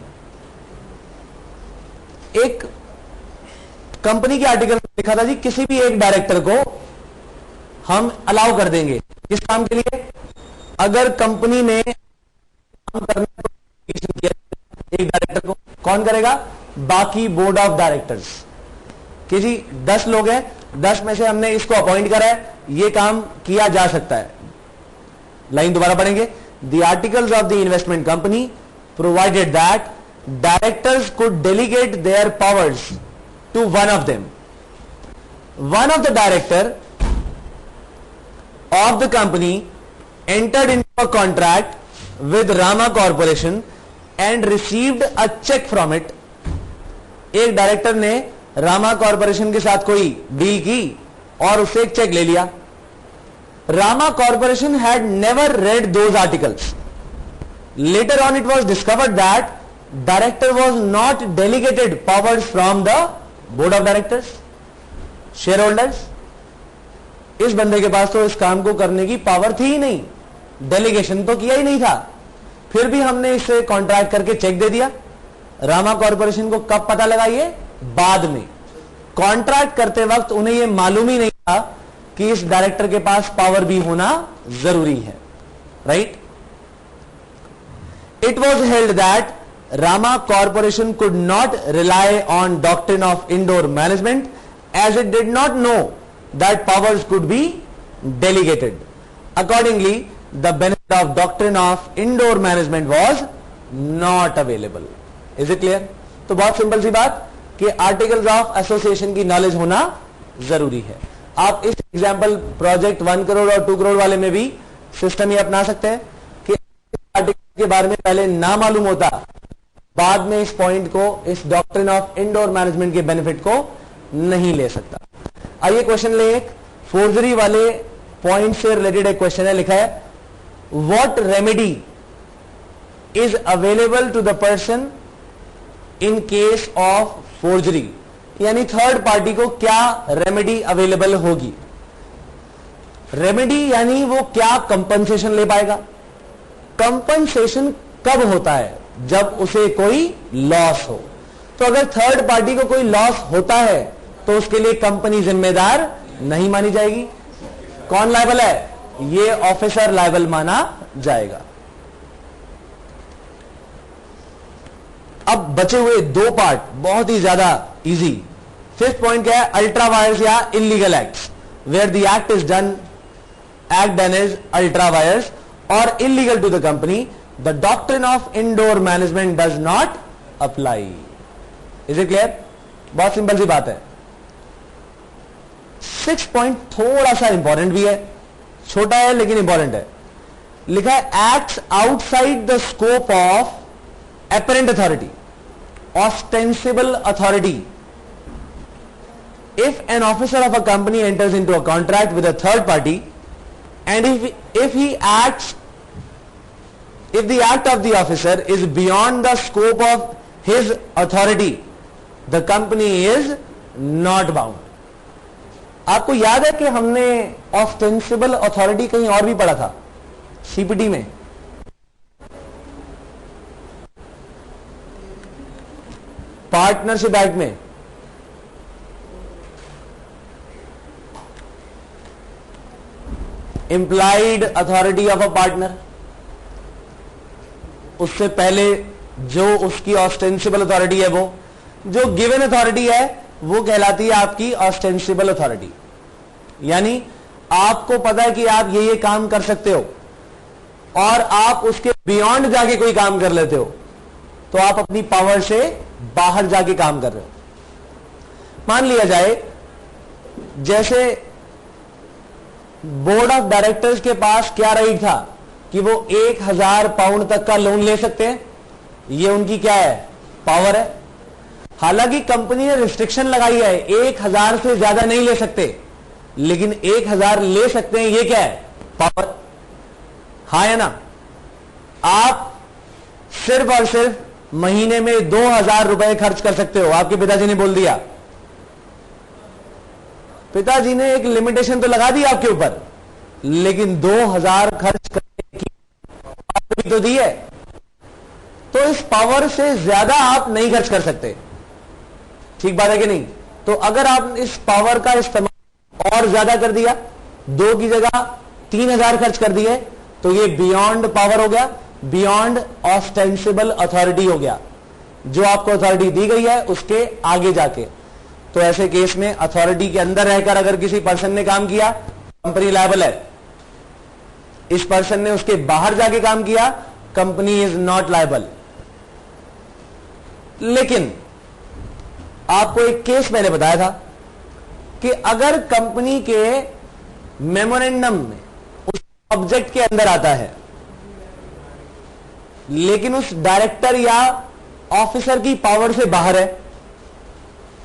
एक कंपनी के आर्टिकल में लिखा था जी किसी भी एक डायरेक्टर को हम अलाउ कर देंगे किस काम के लिए, अगर कंपनी ने काम करने को किया एक डायरेक्टर को, कौन करेगा? बाकी बोर्ड ऑफ डायरेक्टर्स कि जी 10 लोग हैं, 10 में से हमने इसको अपॉइंट करा है, ये काम किया जा सकता है। लाइन दोबारा पढ़ेंगे, the articles of the investment company provided that directors could delegate their powers to one of them, one of the director of the company entered into a contract with Rama Corporation and received a check from it। एक director ने Rama corporation के साथ कोई deal की और उससे एक check ले लिया। Rama corporation had never read those articles। Later on it was discovered that director was not delegated powers from the board of directors, shareholders। इस बंदे के पास तो इस काम को करने की पावर थी ही नहीं, डेलीगेशन तो किया ही नहीं था, फिर भी हमने इसे कॉन्ट्रैक्ट करके चेक दे दिया। रामा कॉर्पोरेशन को कब पता लगा? ये बाद में। कॉन्ट्रैक्ट करते वक्त उन्हें यह मालूम ही नहीं था कि इस डायरेक्टर के पास पावर भी होना जरूरी है, right? It was held that Rama Corporation could not rely on doctrine of indoor management as it did not know that powers could be delegated. Accordingly, the benefit of doctrine of indoor management was not available. Is it clear? तो बहुत simple सी बात कि articles of association की knowledge होना जरूरी है। आप इस एग्जाम्पल प्रोजेक्ट 1 करोड़ और 2 करोड़ वाले में भी सिस्टम ये अपना सकते हैं कि आर्टिकल के बारे में पहले ना मालूम होता, बाद में इस पॉइंट को, इस डॉक्ट्रिन ऑफ इंडोर मैनेजमेंट के बेनिफिट को नहीं ले सकता। आइए क्वेश्चन ले, एक फोर्जरी वाले पॉइंट से रिलेटेड एक क्वेश्चन है, लिखा है what remedy is available to the person in case of forgery, यानी थर्ड पार्टी को क्या रेमेडी अवेलेबल होगी। रेमेडी यानी वो क्या कंपनसेशन ले पाएगा। कंपनसेशन कब होता है? जब उसे कोई लॉस हो। तो अगर थर्ड पार्टी को कोई लॉस होता है तो उसके लिए कंपनी जिम्मेदार नहीं मानी जाएगी। कौन लायबल है? ये ऑफिसर लायबल माना जाएगा। अब बचे हुए 2 पार्ट बहुत ही ज्यादा इजी। फिफ्थ पॉइंट क्या है? अल्ट्रा वायर्स या illegal acts, where the act is done, act done is ultra vires और illegal to the company, the doctrine of indoor management does not apply. Is it clear? बहुत simple सी बात है। 6 point थोड़ा सा important भी है, छोटा है लेकिन इंपॉर्टेंट है। लिखा है acts outside the scope of apparent authority, ostensible authority. If an officer of a company enters into a contract with a third party and if he acts if the act of the officer is beyond the scope of his authority, the company is not bound. आपको याद है कि हमने ostensible authority कहीं और भी पढ़ा था सीपीटी में. पार्टनरशिप एक्ट में implied authority of a partner, उससे पहले जो उसकी ऑस्टेंसिबल अथॉरिटी है, वो जो गिवन अथॉरिटी है वो कहलाती है आपकी ऑस्टेंसिबल अथॉरिटी. यानी आपको पता है कि आप ये काम कर सकते हो और आप उसके बियॉन्ड जाके कोई काम कर लेते हो, तो आप अपनी पावर से बाहर जाके काम कर रहे हो. मान लिया जाए जैसे बोर्ड ऑफ डायरेक्टर्स के पास क्या राइट था कि वो 1000 पाउंड तक का लोन ले सकते हैं. ये उनकी क्या है, पावर है. हालांकि कंपनी ने रिस्ट्रिक्शन लगाई है 1000 से ज्यादा नहीं ले सकते, लेकिन 1000 ले सकते हैं. ये क्या है, पावर. हाँ है ना. आप सिर्फ और सिर्फ महीने में 2000 रुपए खर्च कर सकते हो. आपके पिताजी ने बोल दिया, पिताजी ने एक लिमिटेशन तो लगा दी आपके ऊपर, लेकिन 2000 खर्च करने की पावर भी तो दी है. तो इस पावर से ज्यादा आप नहीं खर्च कर सकते. ठीक बात है कि नहीं. तो अगर आप इस पावर का इस्तेमाल और ज्यादा कर दिया, 2 की जगह 3000 खर्च कर दिए, तो ये बियॉन्ड पावर हो गया, बियॉन्ड ऑस्टेंसिबल अथॉरिटी हो गया. जो आपको अथॉरिटी दी गई है उसके आगे जाके. तो ऐसे केस में अथॉरिटी के अंदर रहकर अगर किसी पर्सन ने काम किया, कंपनी लायबल है. इस पर्सन ने उसके बाहर जाके काम किया, कंपनी इज नॉट लायबल. लेकिन आपको एक केस मैंने बताया था कि अगर कंपनी के मेमोरेंडम में उस ऑब्जेक्ट के अंदर आता है, लेकिन उस डायरेक्टर या ऑफिसर की पावर से बाहर है,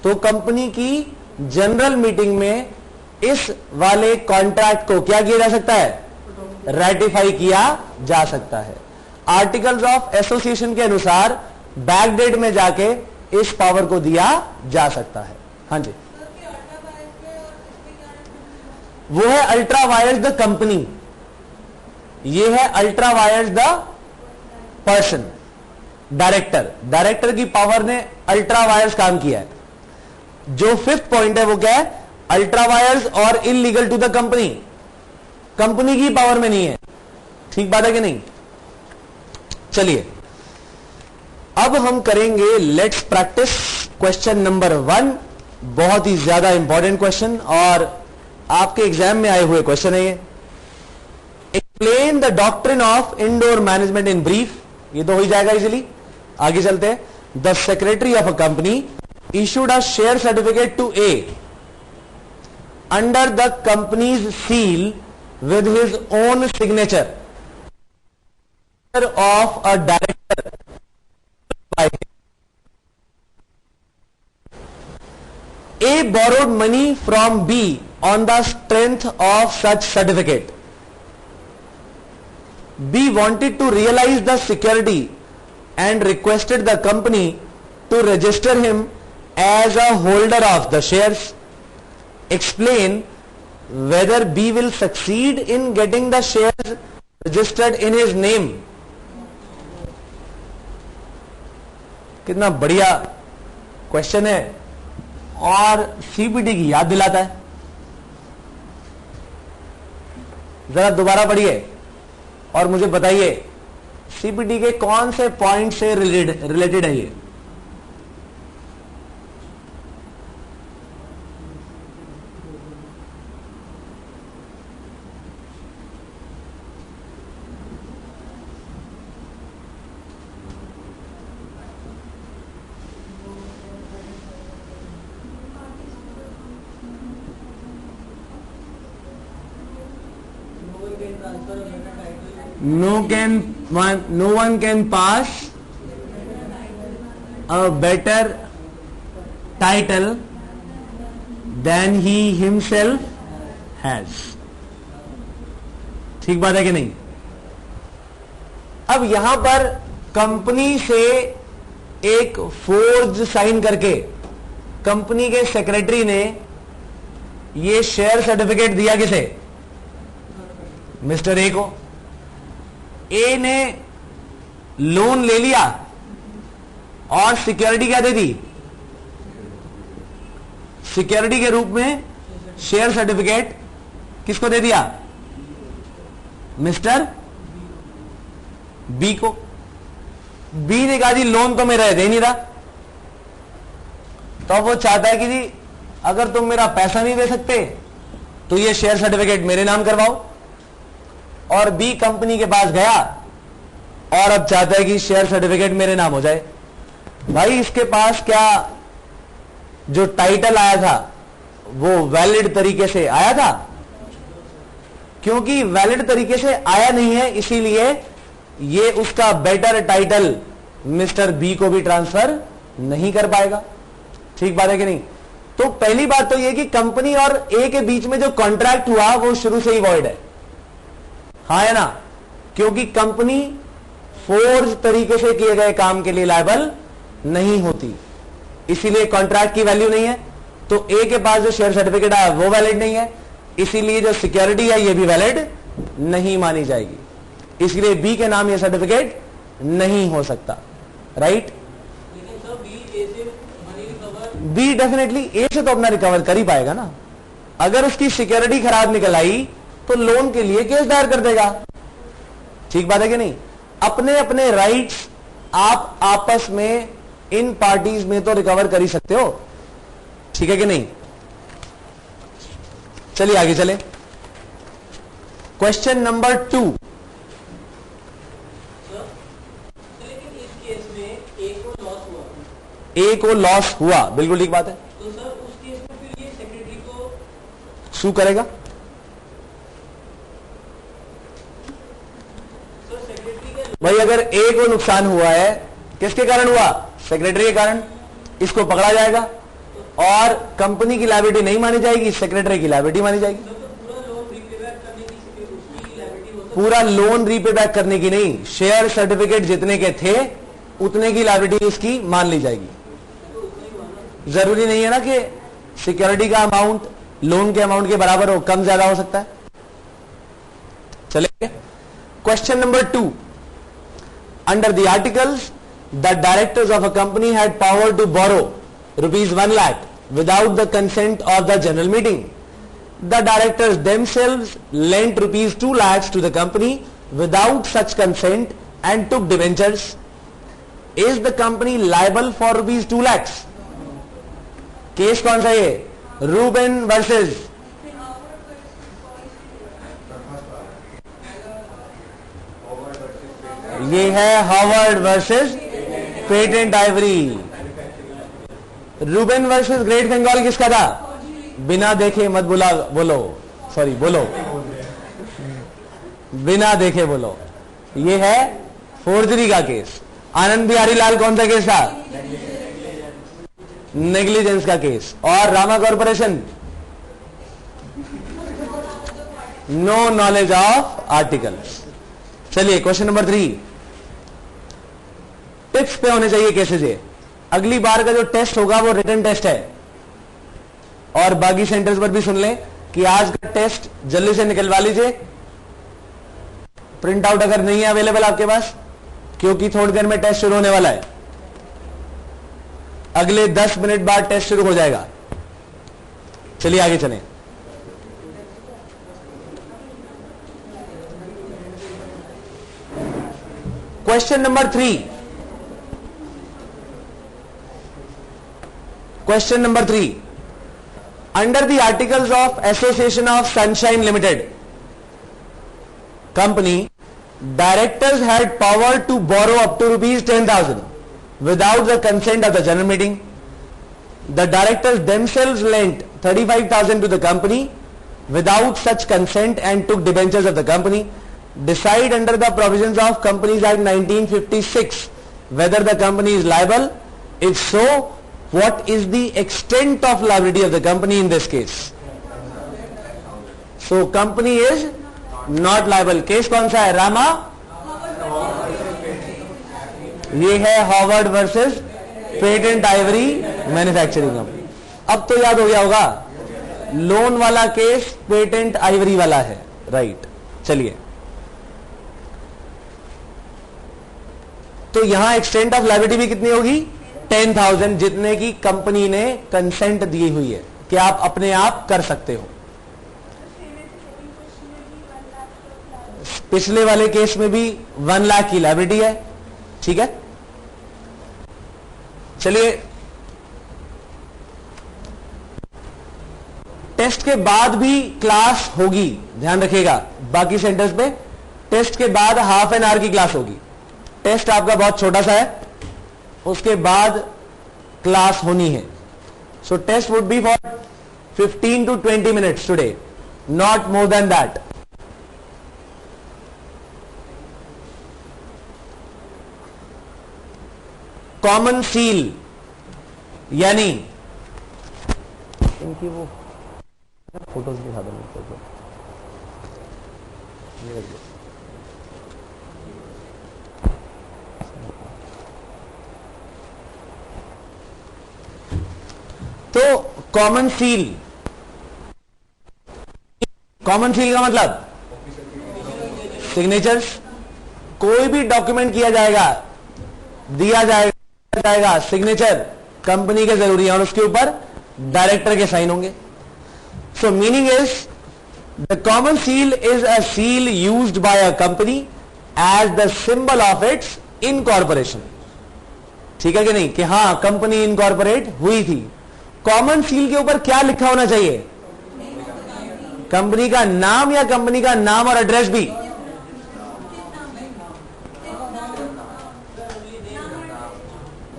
तो कंपनी की जनरल मीटिंग में इस वाले कॉन्ट्रैक्ट को क्या किया जा सकता है, रेटिफाई किया जा सकता है. आर्टिकल्स ऑफ एसोसिएशन के अनुसार बैकडेट में जाके इस पावर को दिया जा सकता है. हाँ जी, वो है अल्ट्रा वायर्स द कंपनी, ये है ultra vires the person, director. Director की पावर ने अल्ट्रा वायर्स काम किया है. जो 5th पॉइंट है वो क्या है, अल्ट्रा वायर्स और illegal to the company, company की पावर में नहीं है. ठीक बात है कि नहीं. चलिए अब हम करेंगे लेट्स प्रैक्टिस क्वेश्चन नंबर 1. बहुत ही ज्यादा इंपॉर्टेंट क्वेश्चन और आपके एग्जाम में आए हुए क्वेश्चन है ये. Explain the doctrine of indoor management in brief. ये तो हो ही जाएगा इजीली. आगे चलते हैं. The secretary of a company issued a share certificate to A under the company's seal with his own signature of a director by him. A borrowed money from B on the strength of such certificate. B wanted to realize the security and requested the company to register him as a holder of the shares. Explain whether B will succeed in getting the shares registered in his name. कितना बढ़िया question है और CPT की याद दिलाता है. जरा दोबारा पढ़िए और मुझे बताइए सीपीटी के कौन से पॉइंट से रिलेटेड है ये. No one can pass a better title than he himself has. ठीक बात है कि नहीं. अब यहां पर कंपनी से एक फोर्ज साइन करके कंपनी के सेक्रेटरी ने ये शेयर सर्टिफिकेट दिया किसे? मिस्टर ए को। ए ने लोन ले लिया और सिक्योरिटी क्या दे दी? सिक्योरिटी के रूप में शेयर सर्टिफिकेट किसको दे दिया? मिस्टर बी को। बी ने कहा जी लोन तो मेरा दे नहीं रहा, तो वो चाहता है कि जी अगर तुम मेरा पैसा नहीं दे सकते तो ये शेयर सर्टिफिकेट मेरे नाम करवाओ। और बी कंपनी के पास गया और अब चाहता है कि शेयर सर्टिफिकेट मेरे नाम हो जाए। भाई इसके पास क्या जो टाइटल आया था वो वैलिड तरीके से आया था? क्योंकि वैलिड तरीके से आया नहीं है, इसीलिए ये उसका बेटर टाइटल मिस्टर बी को भी ट्रांसफर नहीं कर पाएगा। ठीक बात है कि नहीं? तो पहली बात तो ये कि कंपनी और ए के बीच में जो कॉन्ट्रैक्ट हुआ वो शुरू से ही वॉइड है, हाँ है ना? क्योंकि कंपनी फोर्ज तरीके से किए गए काम के लिए लायबल नहीं होती, इसीलिए कॉन्ट्रैक्ट की वैल्यू नहीं है। तो ए के पास जो शेयर सर्टिफिकेट आया वो वैलिड नहीं है, इसीलिए जो सिक्योरिटी है ये भी वैलिड नहीं मानी जाएगी, इसलिए बी के नाम ये सर्टिफिकेट नहीं हो सकता। राइट? लेकिन सर बी ए से मनी रिकवर, बी डेफिनेटली ए से तो अपना रिकवर कर ही पाएगा ना। अगर उसकी सिक्योरिटी खराब निकल आई तो लोन के लिए केस दायर कर देगा। ठीक बात है कि नहीं? अपने अपने राइट्स आप आपस में इन पार्टीज में तो रिकवर कर ही सकते हो, ठीक है कि नहीं? चलिए आगे चले। Question number 2। लेकिन इस केस में ए को लॉस हुआ, ए को लॉस हुआ, बिल्कुल ठीक बात है। तो सर उस केस में फिर ये सेक्रेटरी को सू करेगा। सर सेक्रेटरी के भाई अगर ए को नुकसान हुआ है किसके कारण हुआ? सेक्रेटरी के कारण। इसको पकड़ा जाएगा और कंपनी की लायबिलिटी नहीं मानी जाएगी, सेक्रेटरी की लायबिलिटी मानी जाएगी। पूरा लोन रीपे बैक करने की नहीं, शेयर सर्टिफिकेट जितने के थे उतने की लायबिलिटी इसकी मान ली जाएगी। जरूरी नहीं है ना कि सिक्योरिटी का अमाउंट लोन के अमाउंट के बराबर हो, कम ज्यादा हो सकता है। चलिए question number 2। Under the articles the directors of a company had power to borrow rupees 1 lakh without the consent of the general meeting. The directors themselves lent rupees 2 lakhs to the company without such consent and took debentures. Is the company liable for rupees 2 lakhs? Case कौन सा है? Ruben versus ये है Harvard versus patent Ivory. Ruben versus Great Bengal किसका था? बिना देखे मत बोला, बोलो सॉरी बोलो, बिना देखे बोलो। ये है फोर्जरी का केस। आनंद बिहारी लाल कौन सा केस था? नेग्लिजेंस का केस। और Rama corporation no knowledge of articles. चलिए क्वेश्चन नंबर 3। टिप्स पे होने चाहिए केसेस ये। अगली बार का जो टेस्ट होगा वो रिटन टेस्ट है, और बाकी सेंटर्स पर भी सुन लें कि आज का टेस्ट जल्दी से निकलवा लीजिए। प्रिंट आउट अगर नहीं है अवेलेबल आपके पास, क्योंकि थोड़ी देर में टेस्ट शुरू होने वाला है। अगले 10 मिनट बाद टेस्ट शुरू हो जाएगा। चलिए आगे चलें। Question number 3। Question number 3. Under the articles of Association of Sunshine Limited Company, directors had power to borrow up to rupees 10,000 without the consent of the general meeting. The directors themselves lent 35,000 to the company without such consent and took debentures of the company. Decide under the provisions of Companies Act 1956 whether the company is liable. If so, what is the extent of liability of the company in this case? So company is not liable. Case कौन सा है? रामा ये है Harvard versus patent Ivory manufacturing Company. अब तो याद हो गया होगा, लोन वाला केस पेटेंट आइवरी वाला है, राइट। चलिए, तो यहां एक्सटेंट ऑफ लायबिलिटी भी कितनी होगी? 10,000, जितने की कंपनी ने कंसेंट दी हुई है कि आप अपने आप कर सकते हो। पिछले वाले केस में भी 1 लाख की लायबिलिटी है, ठीक है। चलिए, टेस्ट के बाद भी क्लास होगी, ध्यान रखिएगा। बाकी सेंटर्स पे टेस्ट के बाद हाफ एन आवर की क्लास होगी। टेस्ट आपका बहुत छोटा सा है, उसके बाद क्लास होनी है। So test would be for 15 to 20 minutes today, not more than that. Common seal, यानी इनकी वो फोटोज दिखा दो मुझको। तो कॉमन सील, कॉमन सील का मतलब सिग्नेचर्स। कोई भी डॉक्यूमेंट किया जाएगा, दिया जाएगा, सिग्नेचर कंपनी के जरूरी है और उसके ऊपर डायरेक्टर के साइन होंगे। So meaning is the common seal is a seal used by a company as the symbol of its incorporation. ठीक है कि नहीं, कि हां कंपनी इनकॉर्पोरेट हुई थी। कॉमन सील के ऊपर क्या लिखा होना चाहिए? कंपनी का नाम, या कंपनी का नाम और एड्रेस भी?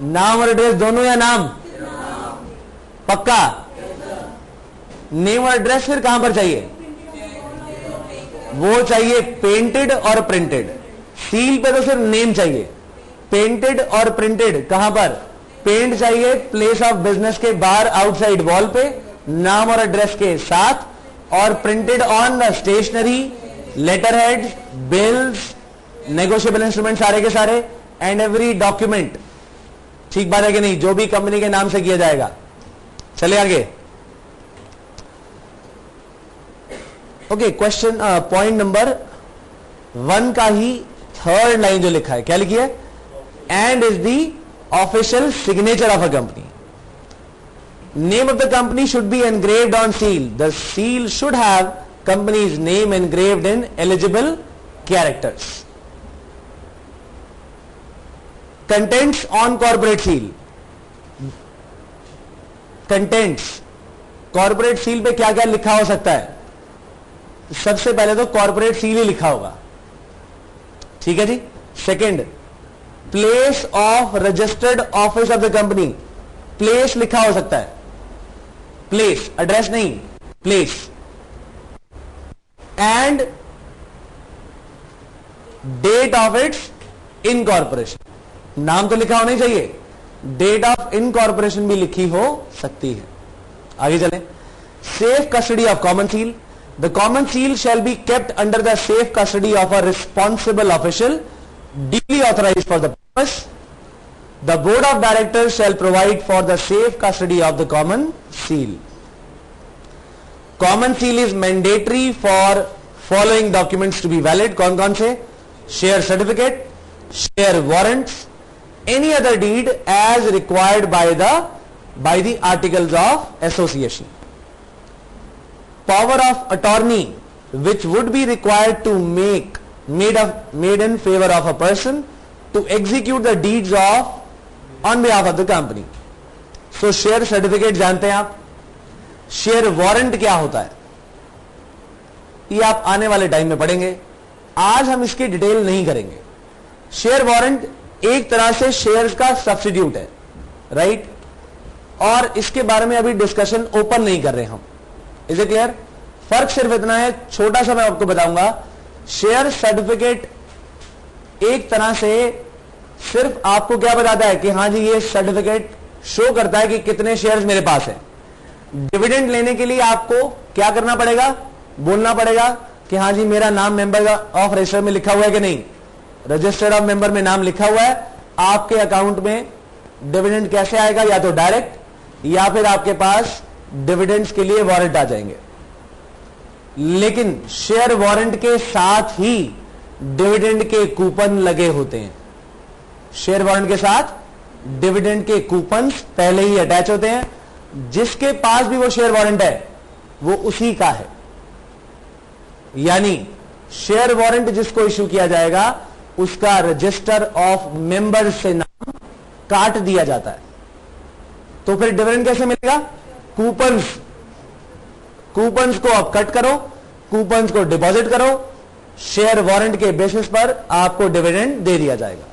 नाम और एड्रेस दोनों, या नाम? पक्का? नेम और एड्रेस फिर कहां पर चाहिए? वो चाहिए पेंटेड और प्रिंटेड। सील पे तो सिर्फ नेम चाहिए, पेंटेड और प्रिंटेड कहां पर? पेंट चाहिए प्लेस ऑफ बिजनेस के बाहर आउटसाइड वॉल पे, नाम और एड्रेस के साथ, और printed on the stationery, letter head, bills, negotiable instrument सारे के सारे, एंड एवरी डॉक्यूमेंट। ठीक बात है कि नहीं, जो भी कंपनी के नाम से किया जाएगा। चले आगे। ओके, क्वेश्चन पॉइंट नंबर 1 का ही थर्ड लाइन जो लिखा है, क्या लिखी है? And is the official signature of a company. Name of the company should be engraved on seal. The seal should have companies name engraved in eligible characters. Contents on corporate seal. Contents corporate seal पे क्या क्या लिखा हो सकता है? सबसे पहले तो कॉर्पोरेट सील ही लिखा होगा, ठीक है जी। Second, place of registered office of the company. Place लिखा हो सकता है, प्लेस, एड्रेस नहीं, place. And date of its incorporation. नाम तो लिखा होना ही चाहिए, डेट ऑफ इनकॉर्पोरेशन भी लिखी हो सकती है। आगे चलें। Safe custody of common seal. The common seal shall be kept under the safe custody of a responsible official duly authorized for the purpose. The board of directors shall provide for the safe custody of the common seal. Common seal is mandatory for following documents to be valid. कौन-कौन से? Share certificate, share warrants, any other deed as required by the articles of association. Power of attorney which would be required to made in favor of a person to execute the deeds of on behalf of the company. So share certificate जानते हैं आप, share warrant क्या होता है ये आप आने वाले टाइम में पढ़ेंगे, आज हम इसकी डिटेल नहीं करेंगे। शेयर वारंट एक तरह से शेयर्स का सब्स्टिट्यूट है, राइट, और इसके बारे में अभी डिस्कशन ओपन नहीं कर रहे हम। Is it clear? फर्क सिर्फ इतना है, छोटा सा मैं आपको बताऊंगा। शेयर सर्टिफिकेट एक तरह से सिर्फ आपको क्या बताता है कि हां जी ये सर्टिफिकेट शो करता है कि कितने शेयर्स मेरे पास है। डिविडेंड लेने के लिए आपको क्या करना पड़ेगा? बोलना पड़ेगा कि हां जी मेरा नाम मेंबर ऑफ रजिस्टर में लिखा हुआ है कि नहीं, रजिस्टर्ड ऑफ मेंबर में नाम लिखा हुआ है, आपके अकाउंट में डिविडेंड कैसे आएगा, या तो डायरेक्ट या फिर आपके पास डिविडेंड्स के लिए वारंट आ जाएंगे। लेकिन शेयर वारंट के साथ ही डिविडेंड के कूपन लगे होते हैं। शेयर वारंट के साथ डिविडेंड के कूपन्स पहले ही अटैच होते हैं। जिसके पास भी वो शेयर वारंट है वो उसी का है, यानी शेयर वारंट जिसको इश्यू किया जाएगा उसका रजिस्टर ऑफ मेंबर्स से नाम काट दिया जाता है। तो फिर डिविडेंड कैसे मिलेगा? कूपन्स को आप कट करो, कूपन्स को डिपॉजिट करो, शेयर वारंट के बेसिस पर आपको डिविडेंड दे दिया जाएगा।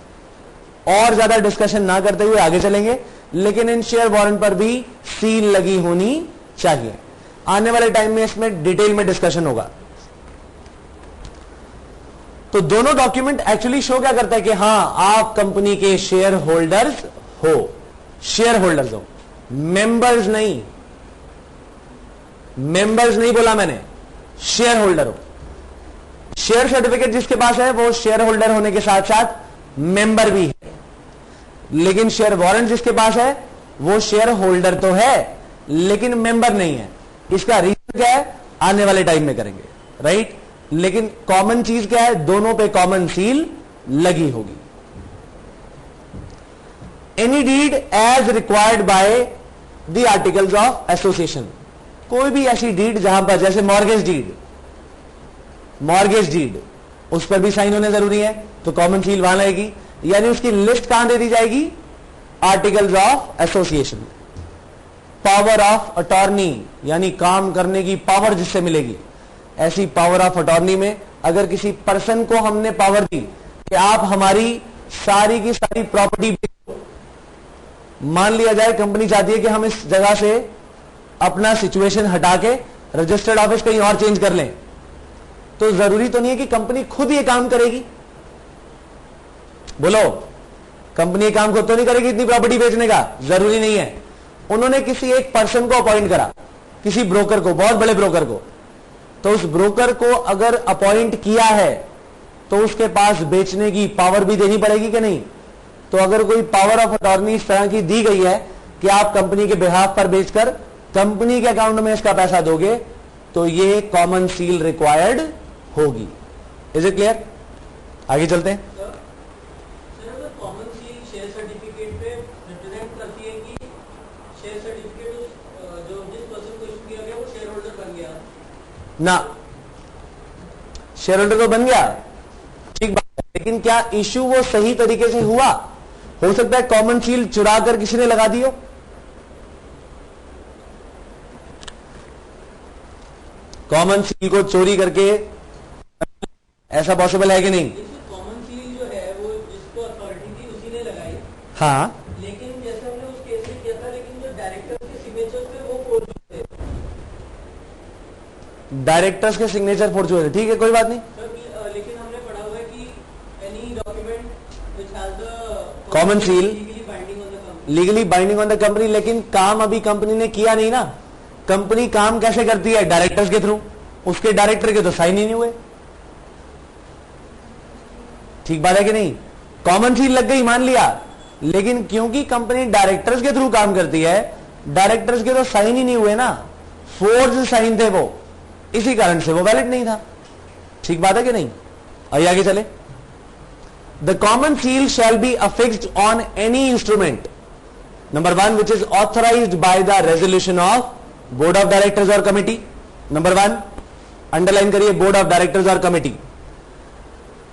और ज्यादा डिस्कशन ना करते हुए आगे चलेंगे, लेकिन इन शेयर वारंट पर भी सील लगी होनी चाहिए। आने वाले टाइम में इसमें डिटेल में डिस्कशन होगा। तो दोनों डॉक्यूमेंट एक्चुअली शो क्या करता है कि हां आप कंपनी के शेयर होल्डर्स हो, शेयर होल्डर्स हो, मेंबर्स नहीं, मेंबर्स नहीं बोला मैंने, शेयर होल्डर हो। शेयर सर्टिफिकेट जिसके पास है वो शेयर होल्डर होने के साथ साथ मेंबर भी है, लेकिन शेयर वारंट जिसके पास है वो शेयर होल्डर तो है लेकिन मेंबर नहीं है। इसका रीजन क्या है आने वाले टाइम में करेंगे, राइट। लेकिन कॉमन चीज क्या है, दोनों पे कॉमन सील लगी होगी। Any deed as required by the articles of association, कोई भी ऐसी डीड जहां पर जैसे मॉर्गेज डीड उस पर भी साइन होने जरूरी है, तो कॉमन सील वहां लगेगी। यानी उसकी लिस्ट कहां दे दी जाएगी? Articles of association. Power of attorney यानी काम करने की पावर जिससे मिलेगी, ऐसी पावर ऑफ अटॉर्नी में अगर किसी पर्सन को हमने पावर दी कि आप हमारी सारी की सारी प्रॉपर्टी बेचो, मान लिया जाए कंपनी चाहती है कि हम इस जगह से अपना सिचुएशन हटा के रजिस्टर्ड ऑफिस कहीं और चेंज कर लें, तो जरूरी तो नहीं है कि कंपनी खुद ये काम करेगी। बोलो, कंपनी ये काम खुद तो नहीं करेगी इतनी प्रॉपर्टी बेचने का, जरूरी नहीं है। उन्होंने किसी एक पर्सन को अपॉइंट करा, किसी ब्रोकर को, बहुत बड़े ब्रोकर को, तो उस ब्रोकर को अगर अपॉइंट किया है तो उसके पास बेचने की पावर भी देनी पड़ेगी कि नहीं। तो अगर कोई पावर ऑफ अटॉर्नी इस तरह की दी गई है कि आप कंपनी के बिहाफ पर बेचकर कंपनी के अकाउंट में इसका पैसा दोगे, तो ये कॉमन सील रिक्वायर्ड होगी। Is it clear? आगे चलते हैं। कॉमन सील शेयर सर्टिफिकेट पे रिप्रेजेंट करती है कि शेयर सर्टिफिकेट जो जिस पर्सन को इशू किया गया वो शेयर होल्डर बन गया ना, शेयर होल्डर तो बन गया, ठीक बात है, लेकिन क्या इशू वो सही तरीके से हुआ? हो सकता है कॉमन सील चुरा कर किसी ने लगा दी हो। कॉमन सील को चोरी करके, ऐसा पॉसिबल है कि नहीं? कॉमन सील जो है वो जिसको अथॉरिटी थी उसी ने लगाई, हाँ, लेकिन जैसे हमने उस केस में किया था, लेकिन जो डायरेक्टर के सिग्नेचर पे वो फोर्ज थे, डायरेक्टर्स के सिग्नेचर फोर्ज हुए थे, ठीक है, कोई बात नहीं। लेकिन हमने पढ़ा हुआ है कि any document which has the common seal legally binding on the company, लेकिन काम अभी कंपनी ने किया नहीं ना। कंपनी काम कैसे करती है? डायरेक्टर्स के थ्रू। उसके डायरेक्टर के तो साइन ही नहीं हुए, ठीक बात है कि नहीं? कॉमन सील लग गई मान लिया, लेकिन क्योंकि कंपनी डायरेक्टर्स के थ्रू काम करती है, डायरेक्टर्स के तो साइन ही नहीं हुए ना, फोर्ज साइन थे वो, इसी कारण से वो वैलिड नहीं था। ठीक बात है कि नहीं? आइए आगे चले। The common seal shall be affixed on any instrument, number 1, which is authorised by the resolution of board of directors और कमिटी। नंबर 1 अंडरलाइन करिए, बोर्ड ऑफ डायरेक्टर्स और कमिटी।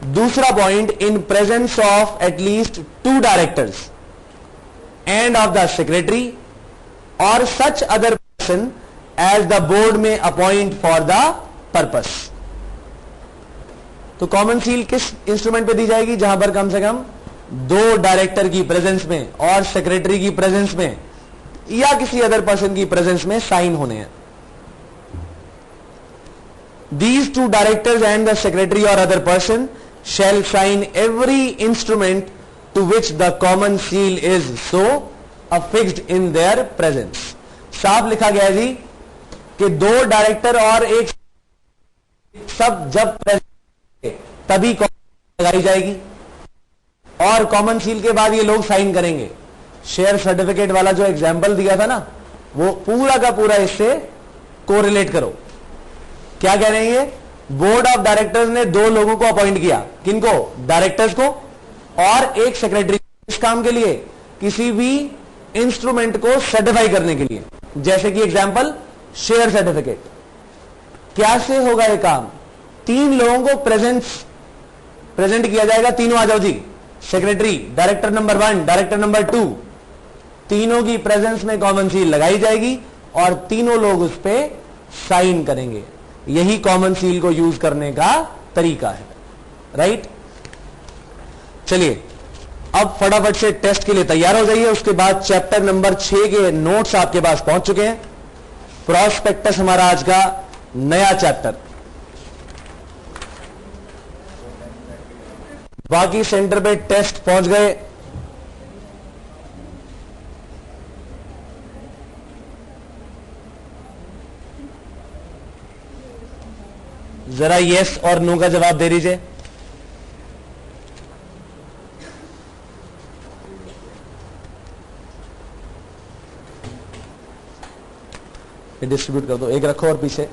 दूसरा point, in presence of at least 2 directors and of the secretary और such other person as the board may appoint for the purpose. तो common seal किस instrument पे दी जाएगी? जहां पर कम से कम 2 डायरेक्टर की प्रेजेंस में और सेक्रेटरी की प्रेजेंस में या किसी अदर पर्सन की प्रेजेंस में साइन होने हैं। These 2 directors and the secretary or other person shall sign every instrument to which the common seal is so affixed in their presence. साफ लिखा गया है जी कि 2 डायरेक्टर और एक सब जब प्रेजेंट तभी लगाई जाएगी, और कॉमन सील के बाद ये लोग साइन करेंगे। शेयर सर्टिफिकेट वाला जो एग्जाम्पल दिया था ना, वो पूरा का पूरा इससे कोरिलेट करो। क्या कह रहे हैं ये? बोर्ड ऑफ डायरेक्टर्स ने 2 लोगों को अपॉइंट किया। किनको? डायरेक्टर्स को और एक सेक्रेटरी। इस काम के लिए किसी भी इंस्ट्रूमेंट को सर्टिफाई करने के लिए, जैसे कि एग्जांपल शेयर सर्टिफिकेट। क्या से होगा ये काम? 3 लोगों को प्रेजेंट किया जाएगा। तीनों आ जाओ जी। Secretary, director number 1, director number 2, तीनों की प्रेजेंस में कॉमन सील लगाई जाएगी और तीनों लोग उस पर साइन करेंगे। यही कॉमन सील को यूज करने का तरीका है। राइट? चलिए अब फटाफट से टेस्ट के लिए तैयार हो जाइए। उसके बाद चैप्टर नंबर 6 के नोट्स आपके पास पहुंच चुके हैं। प्रॉस्पेक्टस हमारा आज का नया चैप्टर। बाकी सेंटर पे टेस्ट पहुंच गए। जरा यस और नो का जवाब दे दीजिए। डिस्ट्रीब्यूट कर दो, एक रखो और पीछे